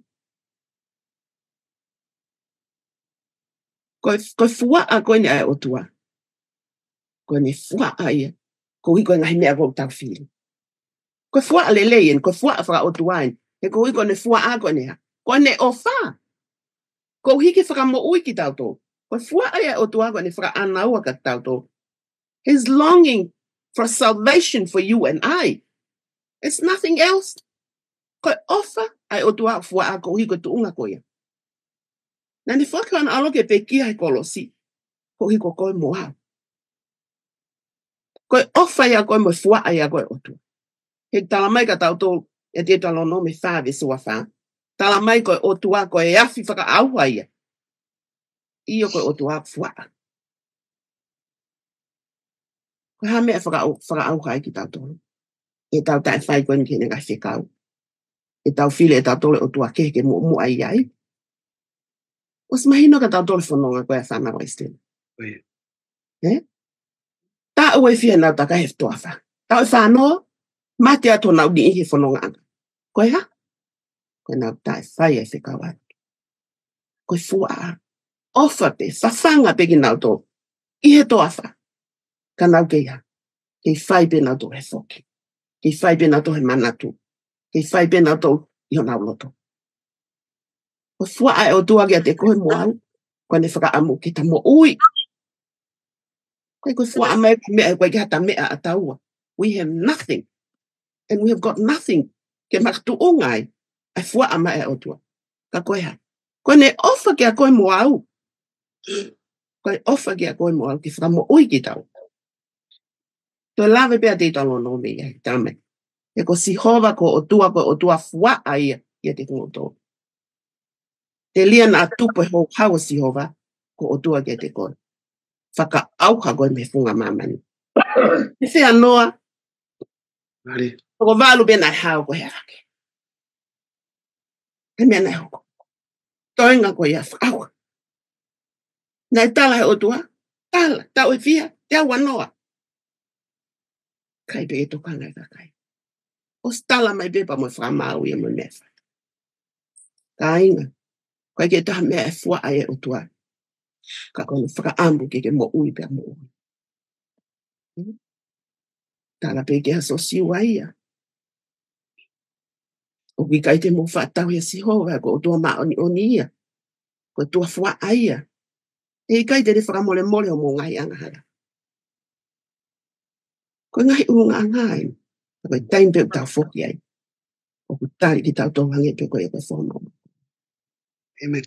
Koe fua a koe ni ai otua. Koe ni fua a ia. Koe koe ngahi mea koe tau fili. Koe fua a leleien, koe fua a whaka otuain. E koe koe ne fua a koe neha. Koe ne ofa. Koe hike whaka mo ui ki tau tō. Koe fua a ia otua koe ne whaka anaua ka tau tō. He's longing for salvation for you and I. It's nothing else. Koe ofa ai otua fua a koe hiko tu unga koe. Nani whaka ana alo ke peki ai kolosi. Koe hiko koe moa. Koe ofa ia koe mo fua a ia koe otua. He tala mai ka tau tō e te talo no me whawe sua wha. Tala mai koe otua koe e afi whaka auha ia. Iyo koe otua fua. Koe ha mea whaka auha ai ki tau tō. E tau tae whai koe ni kene kai whekau. E tau file e tau tōle otua keke mu ai ai. Os mahino ka tau tōle whanonga koe a whana roi stena. Tā ue whia nau taka heftoa wha. Tau e whanoa. Mate ato nau ni ihe whanonga anga. Koe ha? Koe nau tae whai e whekau ai. Koe fua a. Ofa pe, whawhanga pe ki nau tō. Ihe toa wha. Ka nau kei ha. Kei whai pe nau tō he whoki. Kei whai pe nau tō he manatu. Kei whai pe nau tō i ho nau loto. Koe fua a e o tua kia te koe mo au. Koe ne whaka amu ki ta mo ui. Koe fua a mai mea koe ki hata mea a taua. We have nothing. And we have got nothing. Ke maktu o ngai. Ai fua a mai e o tua. Ka koe ha. Koe ne ofa kia koe mo au. Koe ofa kia koe mo au ki whaka mo ui ki tau. Toi lawe pia te talo no me ia. Tame. E ko si hova ko o tua fua a ia te kungoto. Te lia na tupo ho hawa si hova ko o tua kia te koe. Whaka auka koe me funga mamani. Te whea noa. Mari. Ko valu be na hao ko herake. He mea na hoko. Toinga ko ia whakau. Nai tala he otua. Tala. Tau e fia. Te awa noa. Kai be e tokanga e kakai. Os tala mai bepa mo whamau ia mo mefa. Ka inga. Kai ke taha mea e fua ai e otua. Ka kono whakaambu ke mo ui pe mo ui. Tala pe ke aso siwa ia. O ki kai te mo whatau ia si hoa ko o tua maoni oni ia. Ko tua fua aia. E kai te whakamole mole o mo ngai angahara. Ko ngai unga ngai. Ko i taim pe tau whoki ai. O ku tari ki tau tongange pe ko e koe whono. Amen.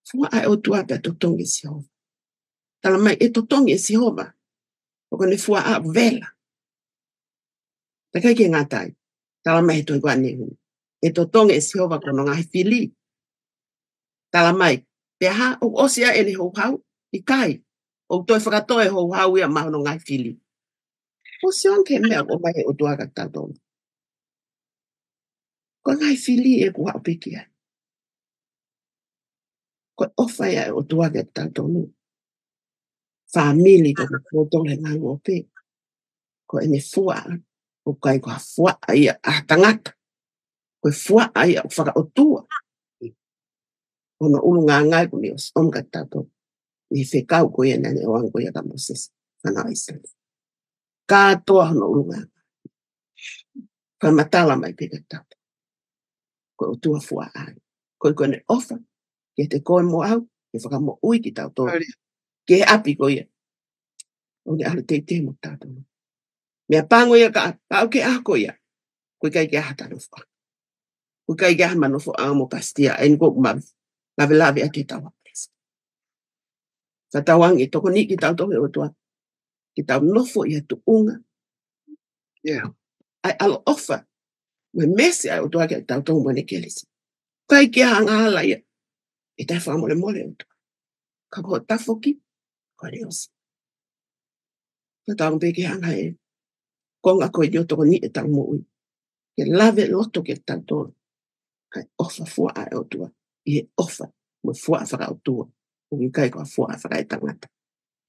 Fua ai o tua pe totongi si hova. Tala mai e totongi si hova. O kone fua a vela. Ta kai ke ngatai. Tala mai e toi kua nehu. E totongi si hova kono ngai fili. Tala mai. Pe ha o osia e ni hou hau. I kai. O toi whakatoe hou hau ia mahono ngai fili. O sion ke mea o mai o tua ka tatong. Ko ngai fili e kua o piki ai. Ko ofa ia o tua ka tatong. Famili ko kotong le ngai o pe. Ko ene fua. O kai ko fua ia a tangata. Ko fua ia o whaka o tua. Ono ulunga ngai ko ni o omka tatong. Ni whekau ko ia nane o ango ia ka Moses. Whanau Israel. Katoa hono ulunga. Ka matala mai pika tata. Ko o tua fua ai. Ko i kone ofa. Ke te koe mo au. Ke whaka mo ui ki tau tō. Ke he api ko ia. O ni alu te mo tata. Mea pango ia ka au ke ako ia. Ko i kai ke aha tanofo. Ko i kai ke aha manofo amo pastia. En ko mavi. Lawe lawe a te tawa. Sa tawangi toko ni ki tau tohe o tua. Ki tau nofo ia tu unga. Yeah. Ai alo ofa. Me mesi ai o tua ki tau tohu mwane kelisi. Kai ki hanga hala ia. E tai whamole mole o tua. Ka koho tafoki. Ko re osi. Ka tau mpe ki hanga e. Konga koe dio toko ni e tau mo ui. Ke lave loto ke tau tohu. Kai ofa fua ai o tua. I he ofa. Mo fua whaka o tua. O ki kai koa fua whaka e tangata.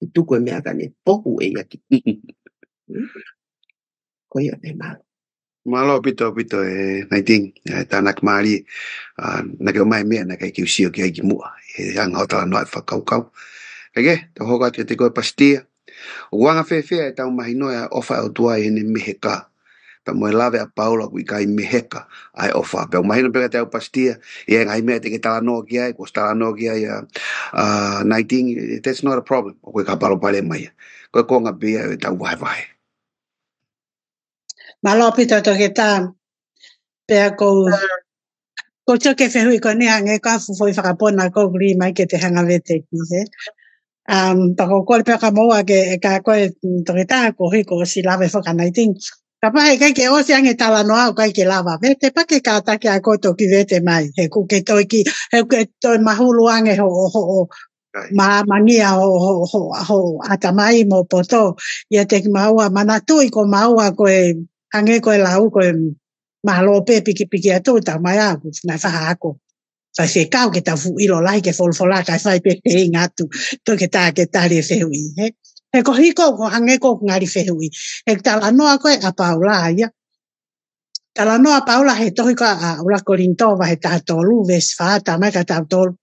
Tu koe mea kane pohu e aki. Koe o te malo. Malo pito e naiting tanak mari na ke mai me na ke kiusio ke ki mua e ang hota no fa kau. Kage to hoka te ko pastia. Wanga fe e tau mahino e ofa o tua e ne meheka. Pa mo lave a Paula ku kai meheka ai ofa. Pa mahino pe te pastia e ngai me te ke tala no ki ai ko tala no ki ai naiting that's not a problem. Ko ka palo pale mai. Ko nga be e tau vai. Malo pito to ke ta pe ko cho ke fehui ko ni hange ka fu foi whakapona ko gri mai ke te hanga vete ki he. Pa ko pe ka moa ke ka ko to ke ta ko ri ko si lave whakanaiting. Ka pahe kai ke o si ange tala noa kai ke lava. Vete pa ke ka take a koto ki vete mai. He ku ke toi ki, he ke toi mahulu ange ho mangia ho atamai mo poto. Ia te ki maua manatui ko maua ko e hange ko e lau ko e mahalope piki atu ta mai aku na faha ako. Fai se kau ke ta fu ilo lai ke folfola kai fai pe te ngatu to ke ta le fehui he. He ko hiko ko hange ko ngari fehui. He tala noa ko e a Paula ia. Tala noa Paula he tohi ko a ula Korintova he taha tolu ves faa ta mai ka tau tolu.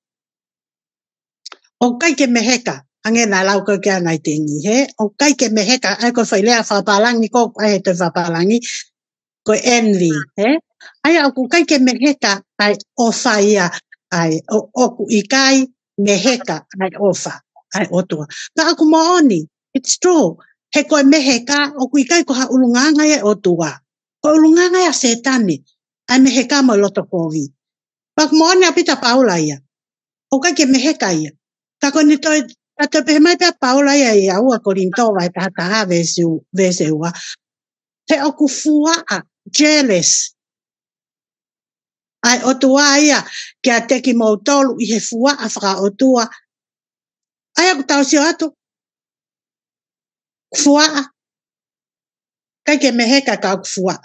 O kai ke meheka hange na lau ko ke anai tengi he. O kai ke meheka ai ko fai lea whapalangi ko ai he te whapalangi ko envy he. Ai aku kai ke meheka ai ofa ia ai oku ikai meheka ai ofa ai otua. Ka aku maoni, it's true. He koe meheka oku ikai ko ha ulunganga ia otua. Ko ulunganga ia setani ai meheka mo loto kovi. Pak maoni apita Paula ia. O kai ke meheka ia. Ka ko ni toi tato pe mai pe Paula ia ia ua Korintova e taha veseua. He oku fuaa jealous. Ai otua ia kia teki mo tolu i he fua a whaka otua. Ai aku tau sio atu. Fua. Kai ke meheka ka aku fua.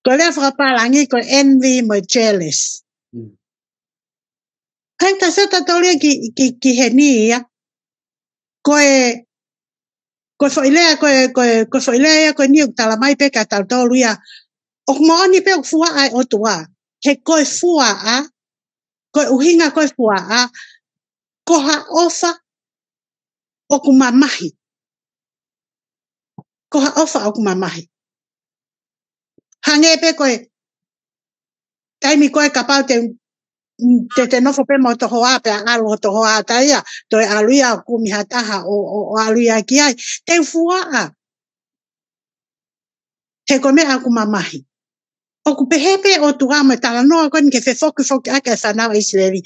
Ko lea whakapalangi ko envy mo jealous. Ai ta seta tolia ki he ni ia. Ko whailea ko whailea ko ni tala mai pe ka tau tolu ia. O maoni pe fua ai otua. He koe fua a. Koe uhinga koe fua a. Ko ha ofa. O ku mamahi. Ko ha ofa o ku mamahi. Hange pe koe. Taimi koe kapau te nofo pe mo toho a pe alu toho a taia. Toi aluia ku mihataha o aluia ki ai. Te fua a. He koe mea ku mamahi. O ku pehepe o tu ama tala noa koe ke fe foki ake whanau Israeli.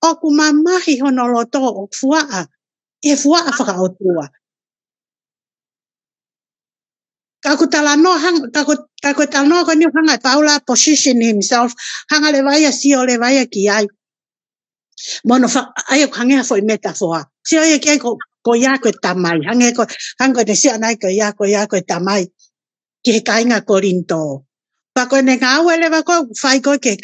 O ku mamahi hono loto o fua a. E fua a whaka o tua. Kako tala noa kako tala noa koe ni hanga Paula position himself. Hanga le vaia sio le vaia ki ai. Mono ai ko hanga foi metaphor. Sio ia ki ai ko ia koe tamai. Hanga te sia nai ko ia koe tamai. Ki he kainga Korinto. Pako ne ngā uele wako whai koe ke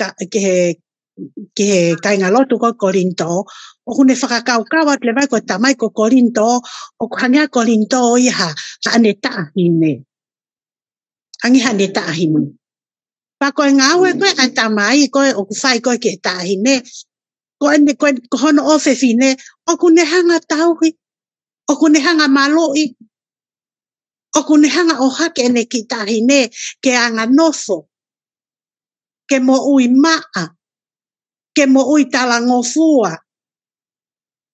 kainga lotu ko Korinto. O kune whakakaukawat le vai ko tamai ko Korinto. O hanga Korinto iha ane taahine. Hangi hane taahine. Pako ngā ue koe a tamai koe o whai koe ke taahine. Ko hono ofe fine. O kune hanga tauhi. O kune hanga maloi. O kune hanga o hake ene ki tahine ke anga nofo. Ke mo ui maa. Ke mo ui talangofua.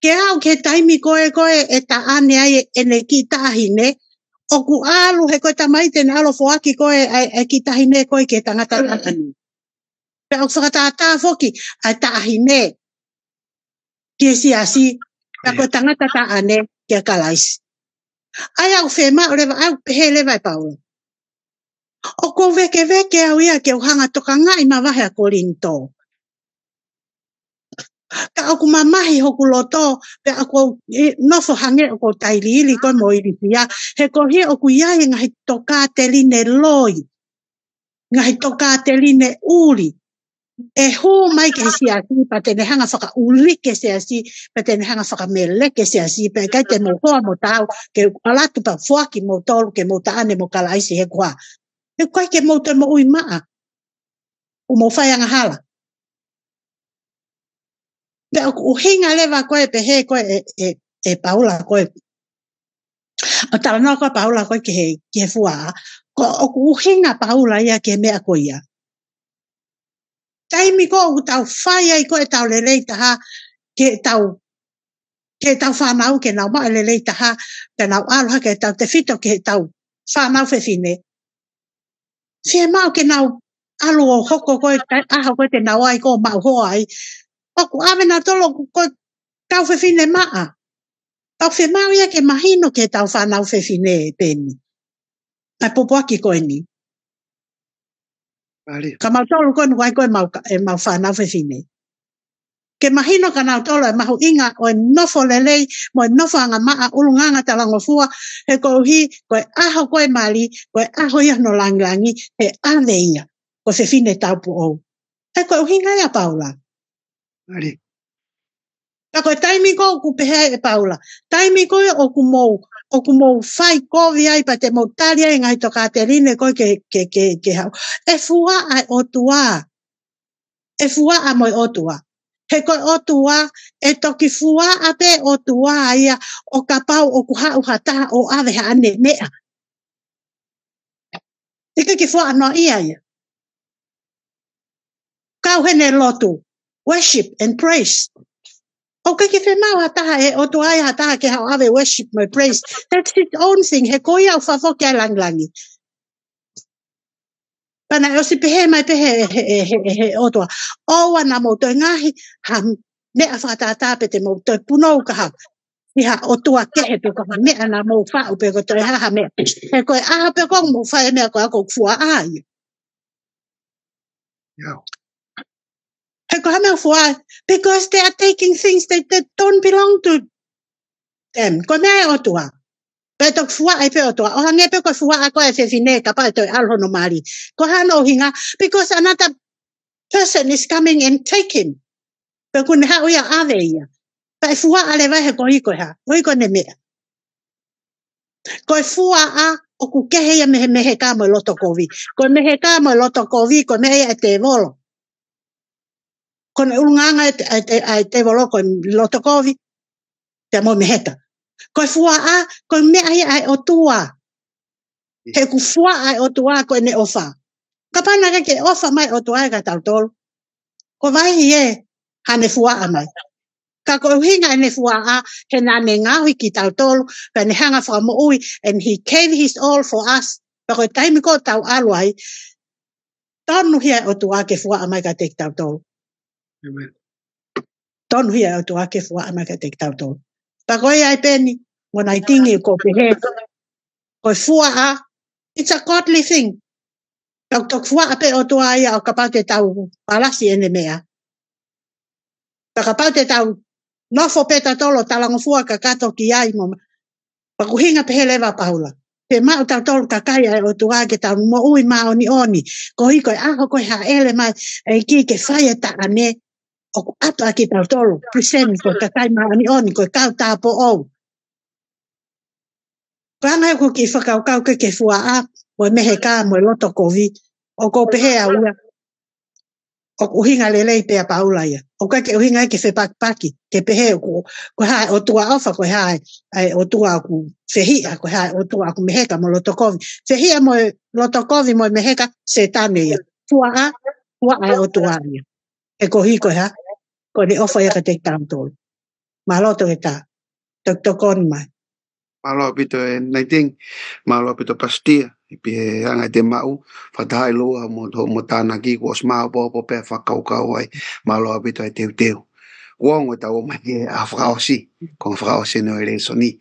Ke au ke taimi koe e ta ane ai ene ki tahine. O ku alu he koe tamai tene alo foaki koe e ki tahine koe ke tangata tatani. Pe au whakatata foki a tahine. Ke siasi. Pe koe tangata taane ke kalaisi. Ai au whema o lewa, au he lewa e Paula. O ko veke au ia ke uhanga toka ngai mawahe a Korinto. Ka aku mamahi hoku loto, pe aku nofo hange o ko tailili koe mo iripia. He ko hia o ku iai ngahi toka te line loi. Ngahi toka te line uri. e ho mai ke sia si pa te hanga whaka uli ke sia si pa te hanga whaka mele ke sia si pa kai te mo hoa mo tau ke alatu pa fuaki mo tolu ke mo taane mo kalaisi he kwa e kai ke mo te mo ui maa o mo whai anga hala pe o hinga lewa koe pe he koe e paula koe o tala no koe paula koe ke fua ko o hinga paula ia ke mea koe ia taimi ko o tau whai ai koe tau lelei taha ke tau whanau ke nau mai lelei taha ke nau aloha ke tau te whito ke tau whanau whewhine. Whia mau ke nau alu o hoko koe aho koe te nau ai ko mau hoa ai. Oku awena tolo koe tau whewhine maa. Tau whi mau ia ke mahino ke tau whanau whewhine peni. Ai popoaki koe ni. Ka mau tolo koe nuai koe mau whanau whewhine. Ke mahino ka nau tolo e mahu inga o nofo lelei mo nofo anga maa ulunganga talango fua he ko hi ko aho koe mali ko aho ia no langi he ave ia ko se fine taupu o he ko hinga ia Paula Ari ka ko taimi ko ku pehe e Paula taimi ko o ku mo fai ko vi ai pa te mo talia e ngai to Katerine ko ke hau e fua ai o tua e fua a moi o tua he koe o tua, e toki fua ape o tua ia, o ka pau o kuha uhata o ave ane mea. Ika ki fua anō ia ia. Kau hene lotu, worship and praise. O ka ki whemau hataha e o tua ia hataha ke hao ave worship my praise. That's his own thing, he koe au whawhoki ai langlangi. Pana e o si pehe mai pehe he o tua. O wana mo toi ngahi, ha mea whatata pe te mo toi punou ka hau. Iha o tua kehe pe koha mea na mo whao pe ko toi haha mea. He koe aha pe kong mo whae mea koe ako fua ai. He koe hamea fua because they are taking things that don't belong to them. Koe mea o tua. Pe tok fua ai pe o tua. O hange pe koe fua a koe whewhine ka pae toi alho no mari. Koe hano hinga because another person is coming and taking. Pe kune hao ia ave ia. Pe fua ale vai he koe hiko ha. Koe hiko ne mea. Koe fua a o ku kehe ia mehe ka mo loto kovi. Koe mehe ka mo loto kovi koe mehe e te volo. Koe urunganga e te volo koe loto kovi. Te mo meheka. Koe fua a koe mea ia ai o tua. He ku fua ai o tua koe ne ofa. Ka pana ke ofa mai o tua ka tau tolu. Koe vai e hane fua a mai. Ka koe hinga ne fua a he na ne ngahui ki tau tolu. Ka ne hanga wha mo ui and he gave his all for us. Ka koe taimi ko tau aluai. Tonu hia o tua ke fua a mai ka te tau tolu. Amen. Tonu hia o tua ke fua a mai ka te tau tolu. Pa koe ai peni. When I tingi ko pehe. Koe fua a. It's a godly thing. Ka tok fua a pe o tua ia o kapau te tau palasi ene mea. Ka kapau te tau nofo peta tolo talango fua ka kato ki ai mo. Pa kuhinga pehe lewa Paula. Pe mau tau tolu ka kai ai o tua ke tau mo ui ma oni oni. Ko hi koe aho koe ha ele mai e ki ke whaia ta ane. O ku apa ki tau tolu. Present koe ka kai ma oni oni koe kau tapo ou. Kanga ko ki whakau kau ke fua a. Mo mehe ka mo loto kovi. O ko pehe a ua. O uhinga lelei pe a Paula ia. O ka ke uhinga ke whepakpaki. Ke pehe ko hae o tua ofa ko hae o tua ku whehia ko hae o tua ku meheka mo lotokovi. Whehia mo lotokovi mo meheka se tane ia. Fua a o tua ia. E ko hi ko ha. Ko ni ofa ia ka te tantol. Maloto e ta. Tok tokon mai. Malo pito e naiting. Malo pito pastia. Ipi anga te mau. Whatahai loa mo tāna ki ko smau po pe whakaukau ai. Malo pito e teu teu. Wong o tau mai e a whakaosi. Ko whakaosi no e reso ni.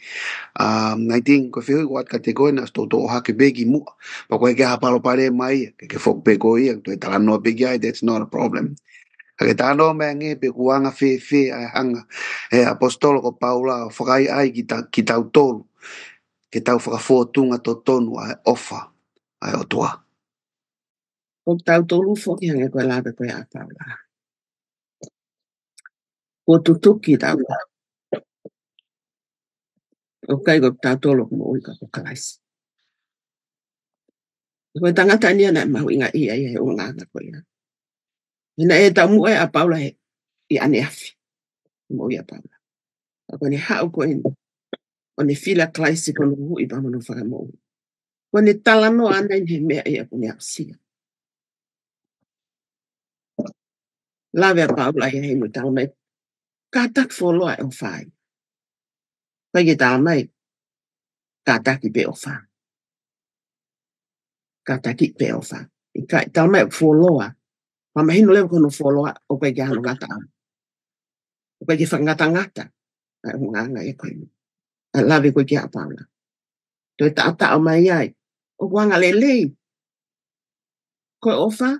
Naiting ko whihui wat ka te koe na sto to hake begi mua. Pa koe ke hapalo pare mai. Ke whok pe koe ia. Toi tala no begi ai. That's not a problem. Ke tāno mea nge pe kuanga whi ai hanga. E apostolo ko Paula whakai ai ki tau tolu. Ke tau whakafotunga to tonu ai ofa ai o tua. O tau tolu foki hange koe lawe koe a paula. O tutuki tau. O kai ko tau tolu mo ui ka ko kalaisi. Koe tangata nia na mahu inga ia ia o nganga koe ia. Hina e tau mua a paula he i ane afi. Mo ia paula. Ako ni hao koe ni. O ni fila klaisi kono hui pa manu whaka mo ui. Ko ni talano ana ni he mea ia ko ni apsia. Lawe a paula ia he mo tau mai. Katak foloa e o whai. Kai ke tau mai. Katak i pe o whai. Kataki pe o whai. I kai tau mai foloa. Mama hino leo kono foloa o kai ke hano ngata. O kai ke whangata-ngata. Ai o nganga e koe ni. A lawe koe ke a paula. Toi ta o mai ai. O wanga lelei. Koe ofa.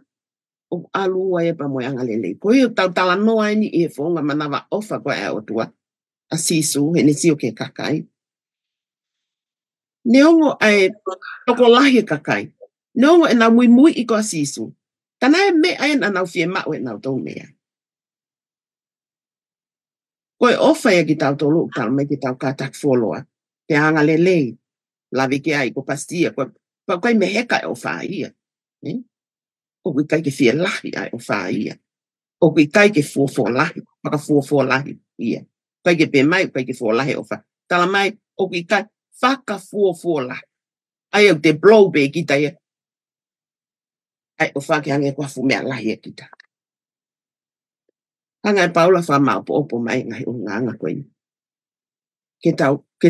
O alua e pa moe anga lelei. Koe o tau tala noa ni e whonga manawa ofa koe e o tua. A sisu he ne sio ke kakai. Ne ongo ai toko lahi kakai. Ne ongo e na mui mui i ko a sisu. Tana e me ai na nau fie mau e nau tau mea. Koe ofa e ki tau tolu tau me ki tau katak foloa. Te anga lelei. Lavi ke ai ko pastia. Koe me heka e ofa ia. O kui kai ke fie lahi ai ofa ia. O kui kai ke fuofo lahi. Paka fuofo lahi ia. Kai ke pe mai kai ke fuo lahi ofa. Tala mai o kui kai whaka fuofo lahi. Ai au te blow be kita ia. Ai ofa ke hange kua fu mea lahi e kita. Hanga e paula wha mau po opo mai ngai o nganga koe ni. Ke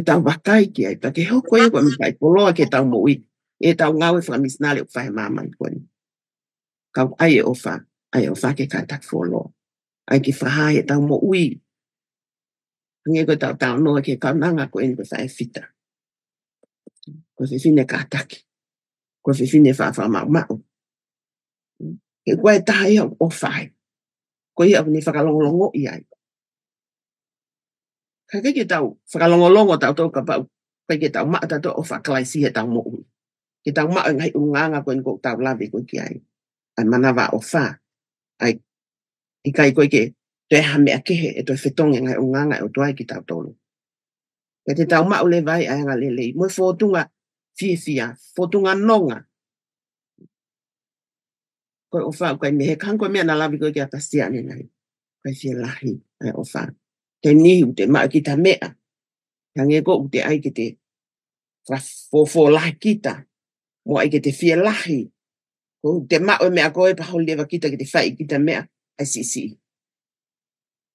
tau wakai ki ai. Pa ke hoko e kua mikai poloa ke tau mo ui. E tau ngau e whamisnale o whae mamai koe ni. Kau ai e ofa. Ai ofa ke katak folo. Ai ki whaha e tau mo ui. Hange koe tau noa ke kau nanga koe ni koe whae fita. Koe whiwhine kātaki. Koe whiwhine whawha mau. Ke koe taha ia o whae. Koe ia ni whakalongolongo i ai. Kai ke tau whakalongolongo tau tau ka pau. Kai ke tau maa tau o whakalaisi he tau mo ui. Ke tau maa ngai unganga koe ni koe tau lawe koe ki ai. Ai manawa o wha. Ai i kai koe ke te hamea kehe e toi whetonge ngai unganga o tuai ki tau tolu. Ke te tau maa ule vai ai anga lelei. Moe fōtunga fia. Fōtunga nonga. Koe o wha koe mehe kanko mea na lawi koe ki a pastiane nai. Koe fia lahi ai o wha. Te nihu te maa ki ta mea. Hange ko u te ai ke te fōfō lahi kita. Mo ai ke te fia lahi. Ko te maa o mea koe pa holiwa kita ke te whai kita mea. Ai si.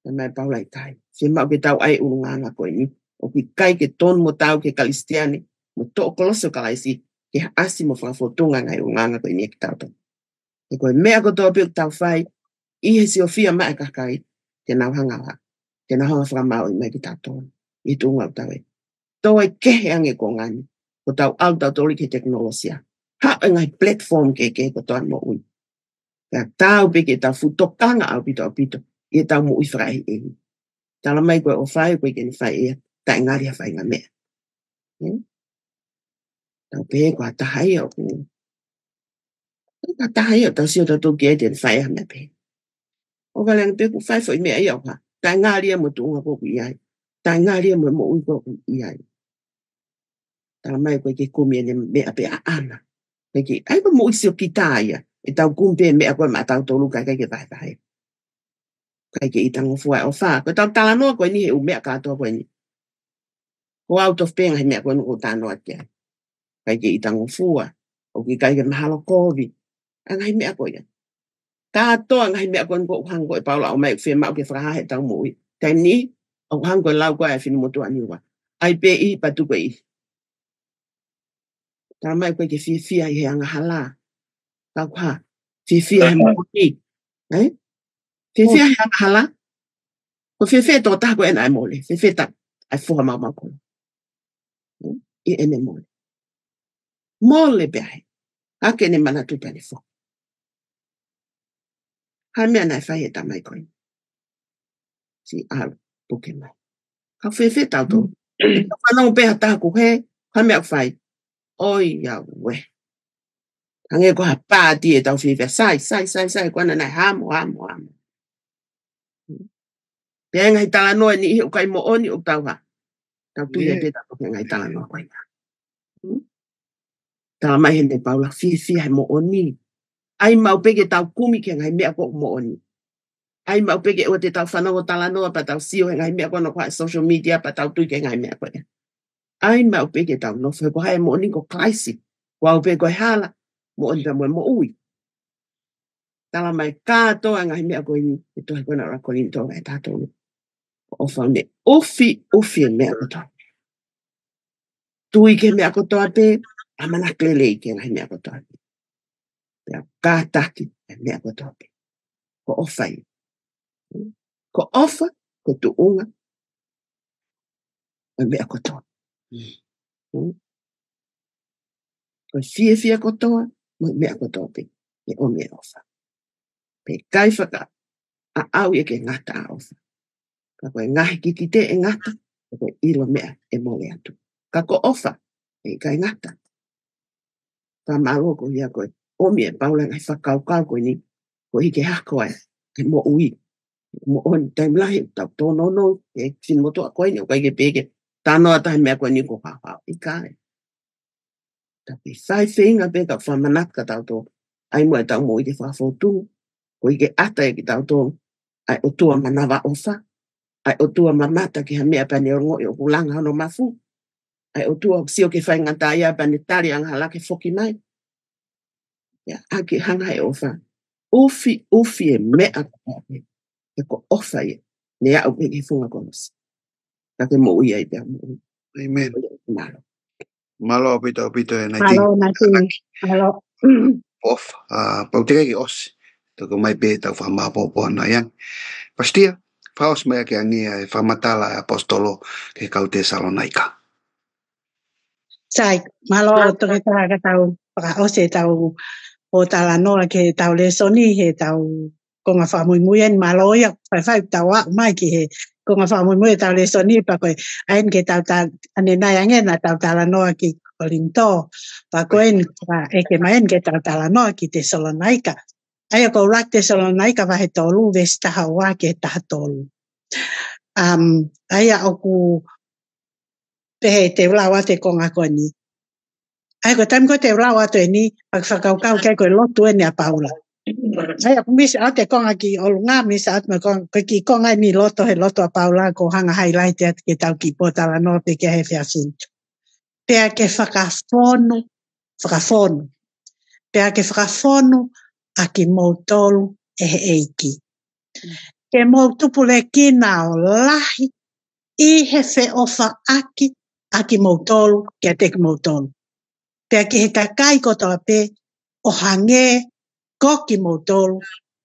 Na mai paulai tai. Se maa ke tau ai urunganga koe ni. O ki kai ke ton mo tau ke kalistiane. Mo to koloso kalaisi. Ke asi mo whakafotunga ngai urunganga koe ni e ki tau tau. E koe mea ko tō pio tau whai. I he si o fia mai kakai. Te nau hangawa. Te nau hanga whakamau i mai ki tau tō. I tūnga o tau e. Tō e kehe ange ko ngani. Ko tau au tau tōli ke teknolosia. Ha e ngai platform ke ko tō mo ui. Ka tau pe ke tau futokanga au pito. I tau mo ui whakai e. Tala mai koe o whai koe ke ni whai e. Ta ngari a whai ngā mea. Tau pe ko a tahai o ku. Ka tahai o tau sio tau tō kia te whai a mea pe. O ka leang pe ku whai fo i mea i au ha. Ta ngari a mo tūnga ko ku i ai. Ta ngari a mo ui ko ku i ai. Tala mai koe ke kumia ne mea pe a ana. Ke ai ko mo ui sio ki tāia. E tau kumpe mea koe ma tau tōlu kai ke whai. Kai ke itango fua o wha. Koe tau tala noa koe ni he u mea katoa koe ni. Ko out of penga he mea koe nuko tānoa kia. Kai ke itango fua. O ki kai ke mahalo kovi. Angai mea koe ia. Katoa ngai mea koe nuko uhango e paula o mai whea mau ke whakaha he tau mui. Tai ni, o uhango e lau koe e whinu motu aniwa. Ai pe i patu koe i. Tala mai koe ke fia i he anga hala. Kau ha. Fia he mo i. Fia he anga hala. Ko fia tō tako e nai mole. Fia tak. Ai fuha mau koe. I ene mole. Mole pe ai. Hake ne mana tupe ni fo. Hai mea nai whai e tamai koe. Si aru puke mai. Kau whewhe tau tō. Kau whanau peha tāku he. Hai mea whai. Oi ya we. Hange ko hapa di e tau whiwhia. Sai, kwana nai hamo. Pea ngai tala noa ni ihi o kai mo oni o tau ha. Tau tu ia peta o ngai tala noa koe. Tala mai hende paula whiwhia he mo oni. Ai mau peke tau kumi ke ngai mea ko mo oni. Ai mau peke o te tau whanau tala noa pa tau sio he ngai mea ko no kwa social media pa tau tui ke ngai mea koe. Ai mau peke tau no whai ko hai mo oni ko klaisi. Wau pe koe hala mo oni ta mo ui. Tala mai kātoa ngai mea koe ni. E tohe koe na rakoni ni toa e tātou ni. O whane ofi e mea kotoa. Tui ke mea kotoa pe, amana klele ke ngai mea kotoa pe. Pea kātaki e mea kotoa pe. Ko ofai. Ko ofa, ko tuunga, e mea kotoa. Ko fia kotoa, mo mea kotoa pe. E o mea ofa. Pe kai whaka, a au e ke ngata a ofa. Ka koe ngahi ki te e ngata, ka koe ilo mea e mole atu. Ka ko ofa, e kai ngata. Ka malo ko hia koe, omi e paula ngai whakaukau koe ni, ko hike hako ai, e mo ui. Mo on taim lahi, tau tono no, e fin moto a koe ni, o kai ke peke, tanoa tahi mea koe ni ko hawhau, i kai. Tapi sai whenga pe ka whamanat ka tau tō, ai mo e tau mo i ke whawhotu, ko hike ata e ki tau tō, ai o tua manawa ofa, ai o tua mamata ki ha mea pane o ngoi o kulanga hono mafu, ai o tua sio ke whai ngata ia pane tari ang halake foki mai. Ya, aki hanga e ofa. Ufi e mea kape, e ko ofa e, ne au peke funga konos. Kake mo ui ai pia mo ui. Amen. Malo. Malo pito e nai ting. Malo. Off. Pau te kei os. Toko mai pe tau whamapopo ana yang. Pastia, paos mea ke angia e whamatala e apostolo ke kau te Salonaika. Sai, malo toke ka tau paka ose tau o tala noa ke tau le soni he tau konga whamui en malo ia whai tau a mai ki he konga whamui tau le soni pa koe aen ke tau ane nai angena tau tala noa ki Korinto pa koe e ke maen ke tau tala noa ki te Salonaika. Aia ko rak te Salonaika wahe tolu ves taha wā ke taha tolu. Aia oku pehe te ulawa te konga koe ni. Ai ko tam ko te ulawa to ni pak whakaukau kai koe lotu e ni a Paula. Ai aku misa ate konga ki olunga misa at me ki konga ni loto he loto a Paula ko hanga highlight at ke tau ki potala no pe ke he whiawhin. Pea ke whakafonu. Pea ke whakafonu a ki mautolu e he eiki. Ke mautupu le kina o lahi i he wheofa aki mautolu ke a teki mautolu. Pea ki he kakai kotoa pe o hange koki mautolu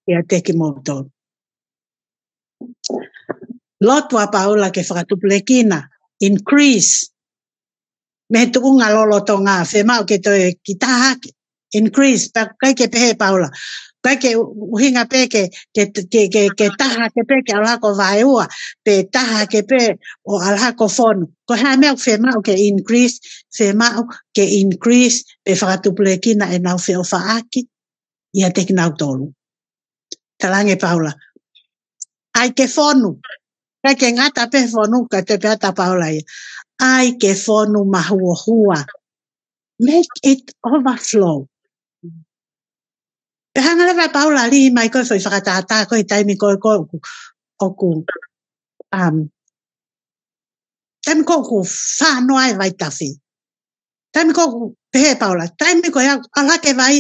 ke a teki mautolu. Lotua Paula ke whakatupu le kina, increase. Me tuunga lolo to ngā whemau ke toi ki tahake, increase. Pa kai ke pehe Paula. Kai ke uhinga pe ke taha ke pe ke alhako vaeua, pe taha ke pe o alhako fonu. Ko hea mea whemau ke increase, pe whakatupule kina e nau wheo whaaki, ia teki nau tolu. Talange Paula. Ai ke fonu, kai ke ngata pe fonu ka te peata Paula ia. Ai ke fonu mahua. Make it overflow. Pe hanga lewa Paula li mai koe whai whakatata koe taimi koe oku taimi koe oku whanoa e vai tawhi. Taimi koe oku pehe Paula. Taimi koe alake vai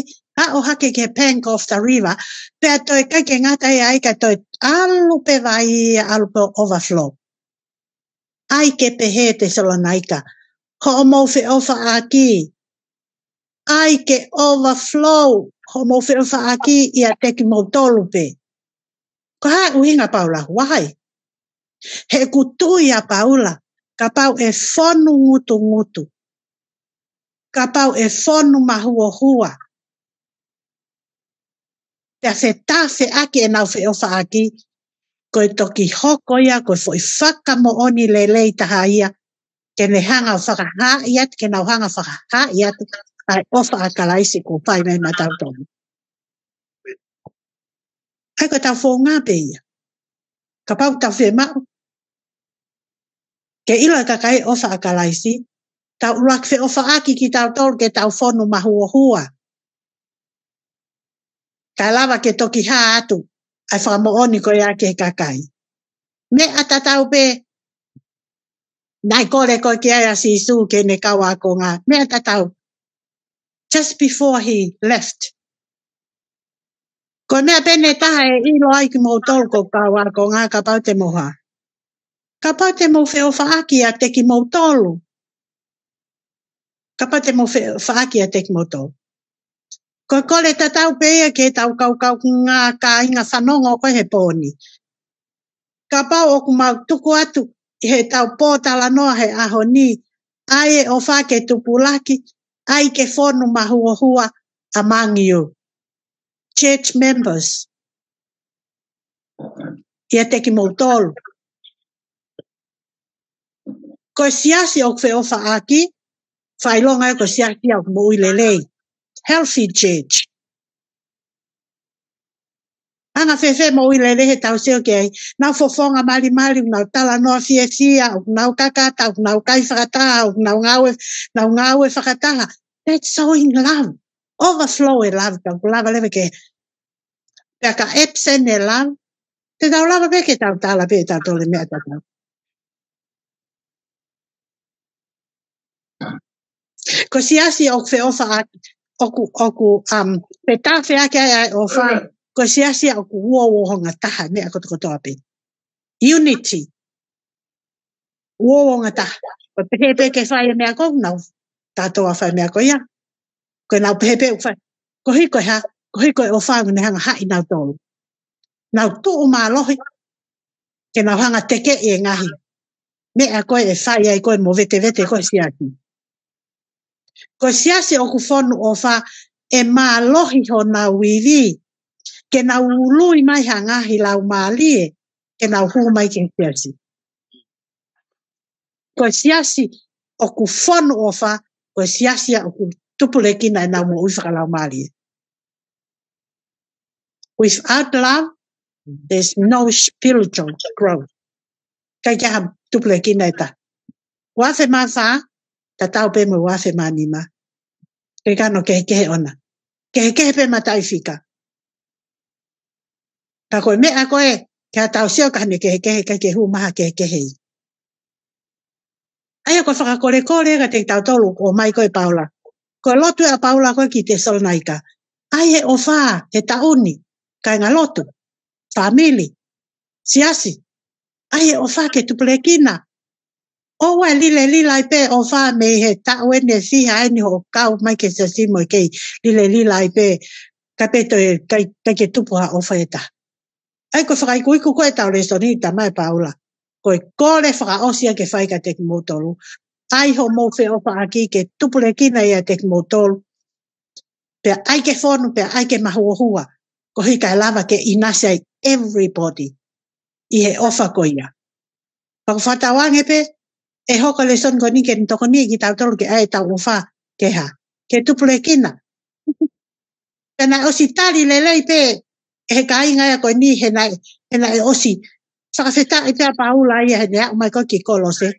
o hake ke bank of the river. Pe toi kai ke ngata e ai ka toi alupe vai alupe overflow. Ai ke pehe te Salonaika. Ko o mauwhi ofa aki. Ai ke overflow. Ho mo whi ofa aki ia teki mautolu pe. Ko hae uhinga Paula, wahai. He kutui a Paula, ka pau e whonu ngutu. Ka pau e whonu mahua. Pea whe aki e nau whi ofa aki, koe toki hoko ia, koe fwoi whaka mo oni lelei taha ia, ke ne hanga whakaha iat, ke nau hanga whakaha iat, ai ofa a kalaisi ko pai mai matau tonu. Ai ko tau whonga pe ia. Ka pau tau whe mau. Ke ila ka kai ofa a kalaisi, tau urak whe ofa aki ki tau tolu ke tau whonu mahua hua. Ka lava ke toki ha atu, ai whakamooni ko ia ke kakai. Me atatau pe, nai kore ko ke aia sisu ke ne kawa ko ngā. Me atatau, just before he left. Ko mea pene taha e ilo ai ki mou tolu ko kawa ko ngā ka pau te moha. Ka pau te mou wheo whaaki a te ki mou tolu. Ka pau te mou wheo whaaki a te ki mou tolu. Ko kore tatau pēia ke tau kau ngā ka inga whanonga ko he pōni. Ka pau o ku mau tuku atu he tau pōtala noa he aho ni. Ai e o whake tupulaki, ai ke whonu mahua hua among you. Church members. Ia te ki mou tolu. Ko siasi o kwe ofa aki, whailonga e ko siasi au mo uilelei. Healthy church. Anga whewhe mo uilelei he tau seo kei, nau fofonga mali, nau tala noa fia, nau kakata, nau kai whakataha, nau ngawe whakataha. That's showing love. Overflow e love, tau lava lewe ke. Pea ka epsen e love. Te tau lava pe ke tau tala pe tau tole mea tau. Ko siasi o kwe ofa aki, oku pe tawhi ake ai ofa, ko siasi o ku uo honga taha, mea kotoa pe. Unity. Uo honga taha. Ko pehepe ke whaia mea kou, nau tātoa whai mea ko ia. Ko nau pehepe u whai. Ko hiko e ofa ngune hanga hai nau tolu. Nau tuu maa lohi, ke nau hanga teke e ngahi. Mea koe e whai ai koe mo vete koe siasi. Ko siasi o ku whonu o wha e maa lohi ho nau wiri. Ke nau ului mai hangahi lau maa lie. Ke nau huu mai ke siasi. Ko siasi o ku whonu o wha. Ko siasi o ku tupule kina e nau mo uiwhaka lau maa lie. Without love, there's no spiritual growth. Kai kia ha tupule kina e ta. Wafe maa wha. Ta tau pe mo wafe maa nima. Ke kano kehe ona. Kehe pe matai fika. Ka koe mea koe, kia tau seo kahane kehe huu maha kehe. Aia koe whakakore ka te tau tolu o mai koe Paula. Koe lotu a Paula koe ki te Salonaika. Ai he o wha, he tauni, kai ngā lotu, family, siasi. Ai he o wha ke tupule kina. O wai lilai pe o wha me he tau ene fiha ene ho kau mai ke sa simo i kei lilai pe ka peto e kai ke tupuha o wha e ta. Ai koe whakaikuiku koe tau reso ni ta mai Paula. Koe kore whakaosia ke whai ka teki motolu. Ai ho mo whe o whaaki ke tupule kina ia teki motolu. Pea ai ke whonu, pea ai ke mahuahua. Ko hika e lava ke inasiai everybody. I he ofa ko ia. Pako whatawange pe, e hoko le son ko ni ke ntoko ni ki tau tolu ke ai tau uwha ke ha. Ke tupule kina. Pena osi tali lelei pe, he ka inga ia ko ni he nai osi. Whakawheta i pia Paula ia he nea umai ko ki kolose.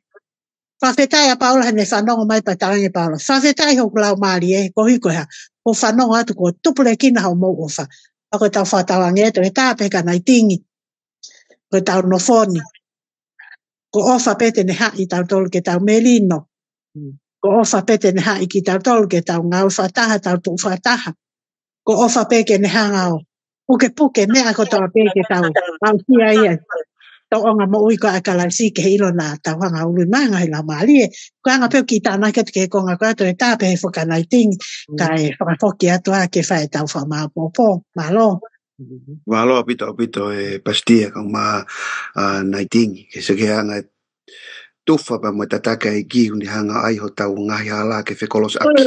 Whawheta ia Paula he ne whanongo mai pa tarangi Paula. Whawheta i hoku lau maari e, ko hiko ha. O whanongo atu ko tupule kina hau mou uwha. Ako tau whatawange eto, he tāpe ka nai tingi. Ko tau nofoni. Ko ofa pete ne hai tau tolu ke tau melino. Ko ofa pete ne hai ki tau tolu ke tau ngau whataha, tau tu whataha. Ko ofa peke ne hangao. Puke mea ko tau peke tau. Au sia ia. Tau onga mo ui ko akala si ke hilo na tau hanga ului manga hila maalie. Ko anga peo ki tāna ke te konga ko ato e tāpe he whakanai tingi. Ka e whakafoki atu a ke whae tau wha maa popo, malo. Malo pito e pastia kang naitingi. Ke se ke hanga tufa pa mo tataka e ki undi hanga ai ho tau ngahi hala ke whekolos aki.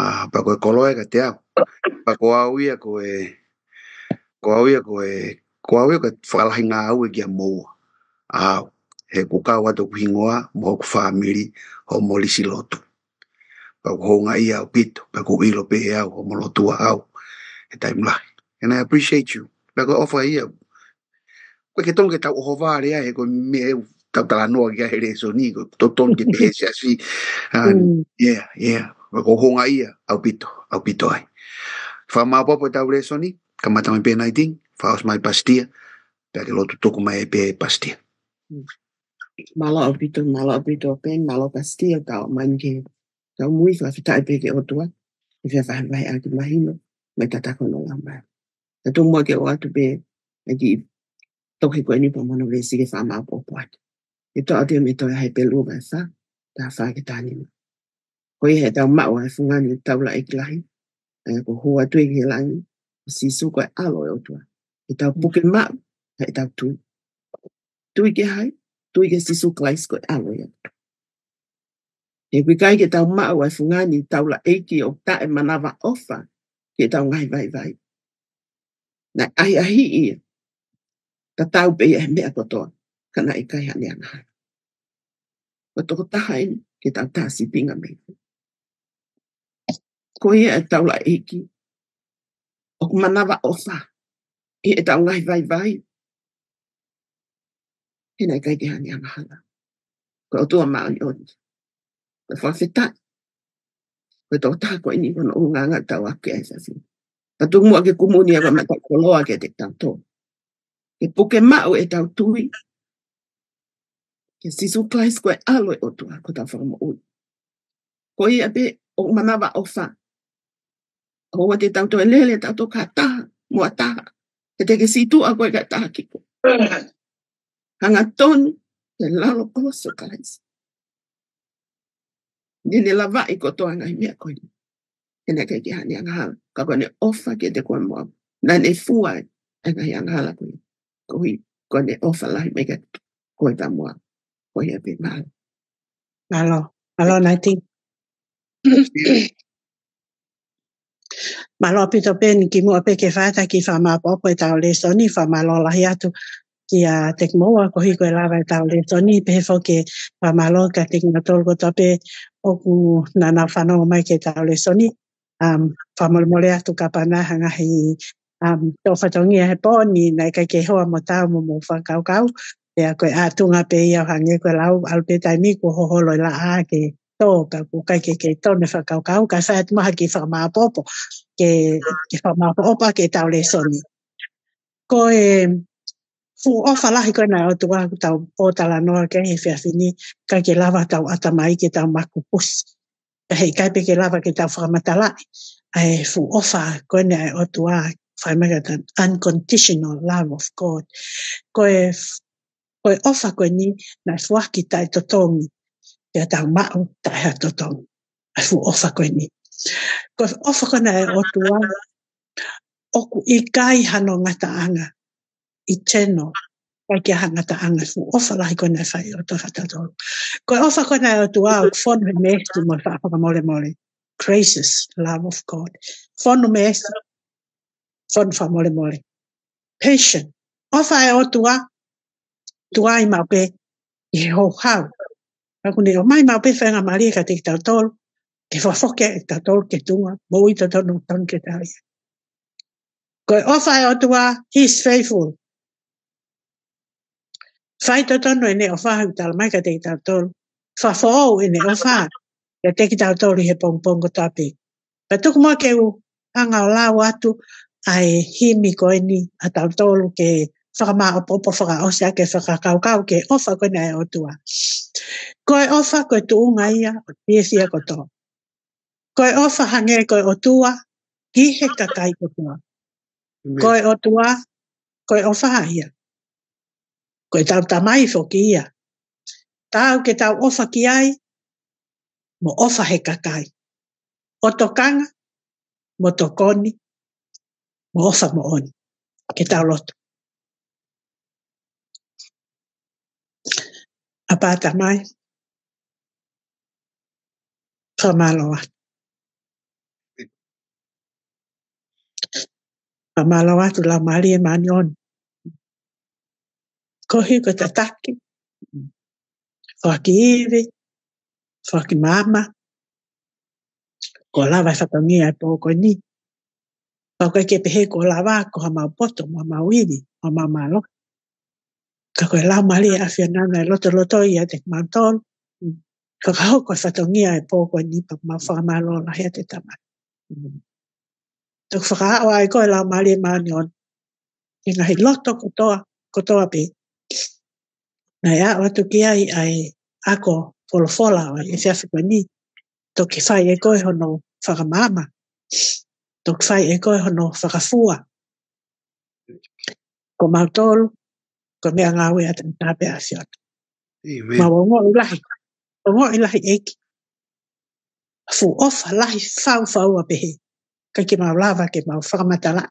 Pa koe koloe ka te au. Pa ko au ia ko e ka whakalahi ngā au e kia moua. He kukau ato kuhingoa mo ku whamiri ho molisi lotu. pa honga ia o pito pa ko ilo pe au o molo tua au e tai mla. And I appreciate you. Pa ko offer ia. Ko ke tong ke tau hova rea e ko me tau tala noa ki a here so ni ko ton ke pe se asfi. Yeah. Pa ko honga ia au pito ai. Fa ma popo tau re so ni kamata me pe 19 fa os mai pastia pa ke lotu toku mai pe pastia. Malo pito pen, malo pastia tau manke. Tau mui fa fitai pe ke otua. If fa vai a ki mahino, me tatako no lamba. Tatu mo ke o atu pe aki toki ko ni pa mono ve sige fa ma popo atu. E to ate me to hai pe lu va sa ta fa ke tani. Ko he tau ma o funga ni tau la iklahi. Ko ho atu ke langi. Si su ko alo o tua. E tau puke ma e tau tu. Tu ke hai, tu ke si su klais ko alo ya. E kui kai ke tau ma o funga ni tau la eki o ta e manava ofa ke tau ngai vai. Na ai i ta tau pe e mea kotoa kana i kai hane ana. Ko toko taha ini ke tau tasi pinga me. Ko ia e tau la eki o manava ofa e tau ngai vai. Hina i kai ke hane ana hala. Ko o tua maa ni oni. Ko whawhita. Ko toko taha ko ini kono o nganga tau ake ai sasi. Pa tu mua ke kumuni aga mata koloa ke te tau tō. Ke puke mau e tau tui. Ke sisu klais koe alo e otua ko tau whakamo ui. Ko ia pe o manava ofa. O te tau to lele tau to ka taha. Mua taha. Ke te ke situ a koe ka taha kiko. Hanga tonu. Ke lalo koloso klais. Nini lava i kotoa ngai mea koe. Kena kai ki hani anghala. Ka kone ofa ke te koe mua. Na ne fuai. E ngai anghala koe. Koe kone ofa lahi mega koe ta mua. Koe ia pe malo. Malo naiting. Malo pito pen ki mua pe ke whata ki whama popo e tau le soni whama lo lahi atu ki a tek moa ko hiko e lawa e tau le soni pe hefo ke whama lo ka tek na tolgo tape oku nana whanau mai ke tau le soni whamole atu ka pana hanga hi tō whatongi a he pōni nei kai ke hoa mo tau mo whakau e a koe ātunga pe ia hange koe lau alpe taimi ko hoholo i la a ke tō ka kai ke tōne whakau ka whaat maha ki whamapopo ke whamapopo ke tau le soni. Ko e fu ofa lahi koe nai o tua tau pōtala noa ke he whiawhini kai ke lava tau atamai ke tau maku pusi. Hei kai pe ke lava ke tau whakamatala ai fu ofa koe nai o tua whaimagatan unconditional love of God. Koe ofa koe ni nai fuaki tai totongi ke tau mau tai ha totongi. Ai fu ofa koe ni. Koe ofa koe nai o tua oku i kai hano ngata anga i teno kai ke hangata anga fu ofa lahi koe nai whai o to whatatoro. Koe ofa koe nai o tua o whonu he mestu mo whaapaka mole. Gracious love of God. Whonu mestu. Whonu wha mole. Patient. Ofa e o tua i maupe i he hou hau. Kakune o mai maupe whenga maria ka te tau tolu. Ke whafoke e tau tolu ke tunga. Mo i tau tonu tonu ke tau. Koe ofa e o tua, he's faithful. Whai tau tonu e ne o whahau tala mai ka te tau tolu. Whafou e ne o wha. Ka te tau tolu he pongpongo tape. Pa tuku mo ke u hanga o lau atu ai himi koe ni a tau tolu ke whakama o popo whakaosia ke whakakaukau ke ofa koe nei o tua. Koe ofa koe tuunga ia o tiefia koto. Koe ofa hange koe o tua ki he kakai kotoa. Koe o tua, koe ofa ia. Koe tau tamai foki ia. Tau ke tau ofa ki ai, mo ofa he kakai. O tokanga, mo tokoni, mo ofa mo oni. Ke tau loto. Apata mai. Whamaloa. Whamaloa tu la mali e mani on. Kohi ko tataki. Whaki iwi. Whaki mama. Ko lava whakangia e po ko ni. Pau kai ke pehe ko lava ko ha mau poto, ma wini, ma malo. Ka koe lau mali a whia nana e loto ia te mantol. Ka hau ko whakangia e po ko ni pa ma whamalo la hea te tamai. Tuk whakao ai koe lau mali e maani on. E ngahi loto kotoa pe. Nai a watu ki ai ako folofola o e whiawhi koe ni. Toki whai e koe hono whakamama. Toki whai e koe hono whakafua. Ko mautolu, ko mea ngawe ata tape a siot. Ma wongo ilahi. Wongo ilahi eki. Fu ofa lahi fau a pehe. Kai ke mau lava ke mau whakamatala.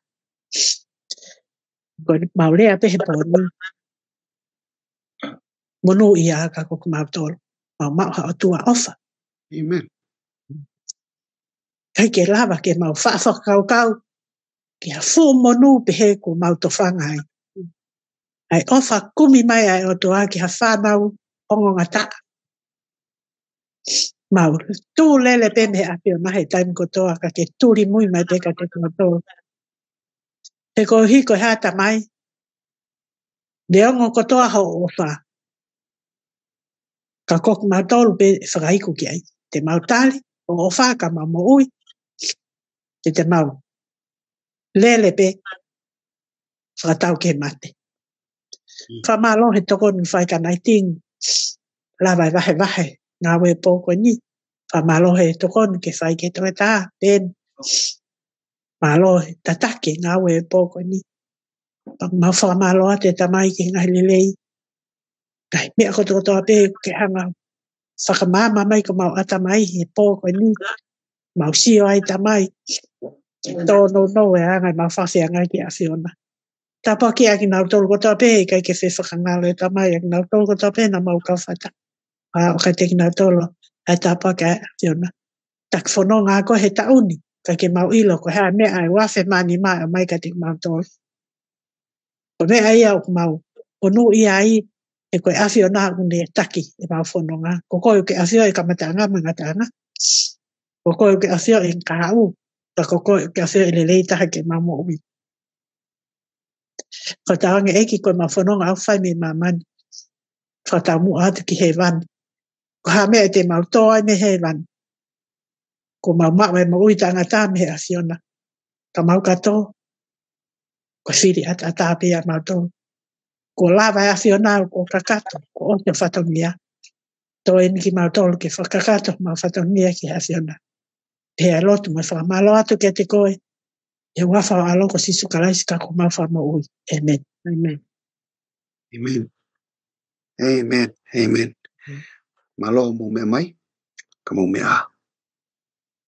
Ko mau lea pehe po ni. Monu ia ka ko mautolu. Mau ha ofa. Amen. Kai ke lava ke mau whakau. Ke a fu monu pehe ko mau tofanga ai. Ai ofa kumi mai ai o toa ki ha whanau ongo ngata. Mau tū lele pe me a pio mahe taim kotoa ka ke tūri mui mai pe ka te kotoa. Te ko hiko hata mai. De ongo kotoa ho ofa. Ka kok mautolu pe whakaiku ki ai. Te mau tali o ofa ka mau mo ui. Te mau lele pe whakatau ke mate. Whamalo he toko ni whai ka naiting. Lawai wahe. Ngā we pōko ni. Whamalo he toko ni ke whai ke toe tā. Ben. Malo he tatake ngā we pōko ni. Mau whamalo a te tamai ke ngai lelei. Kai mea koto toa pe ke hanga. Whakamama mai ko mau atamai he pōko ni. Mau sio ai tamai. Tō no e angai mau whawhia ngai ki a whiona. Tapa ki aki nau tolu kotoa pe kai ke whewhakangalo e tamai aki nau tolu kotoa pe na mau kawhata. O kai teki nau tolo. Ai tapa ki a whiona. Tak whono ngā ko he tauni. Kai ke mau ilo ko hea mea ai wafe mani mai o mai ka teki mau tolo. Ko mea ia o mau. O nu ia ai e koe a whiona kune e taki e mau whono ngā. Ko koe ke a whio e kamatanga mangatanga. Ko koe ke a whio e nkau. Ta ko koe ke a whio e lelei taha ke mau mo ui. Whatawange eki koe ma whanonga au whai me mamani. Whatau mu atu ki he wan. Ko ha mea te mau toa me he wan. Ko mau mawe ma ui tangata me he a whiona. Ka mau kato. Ko whiri ata pia mau tō. Ko lawa a whiona ko kakato. Ko o te whatongia. Tō eni ki mau tōlu ke whakakato mau whatongia ki a whiona. Pea lotu mai whamalo atu ke te koe. E wafa o aloko sisu kalaisi ka ko mau whamo ui. Amen. Amen. Amen. Amen. Amen. Malo mo me mai. Ka mo me a.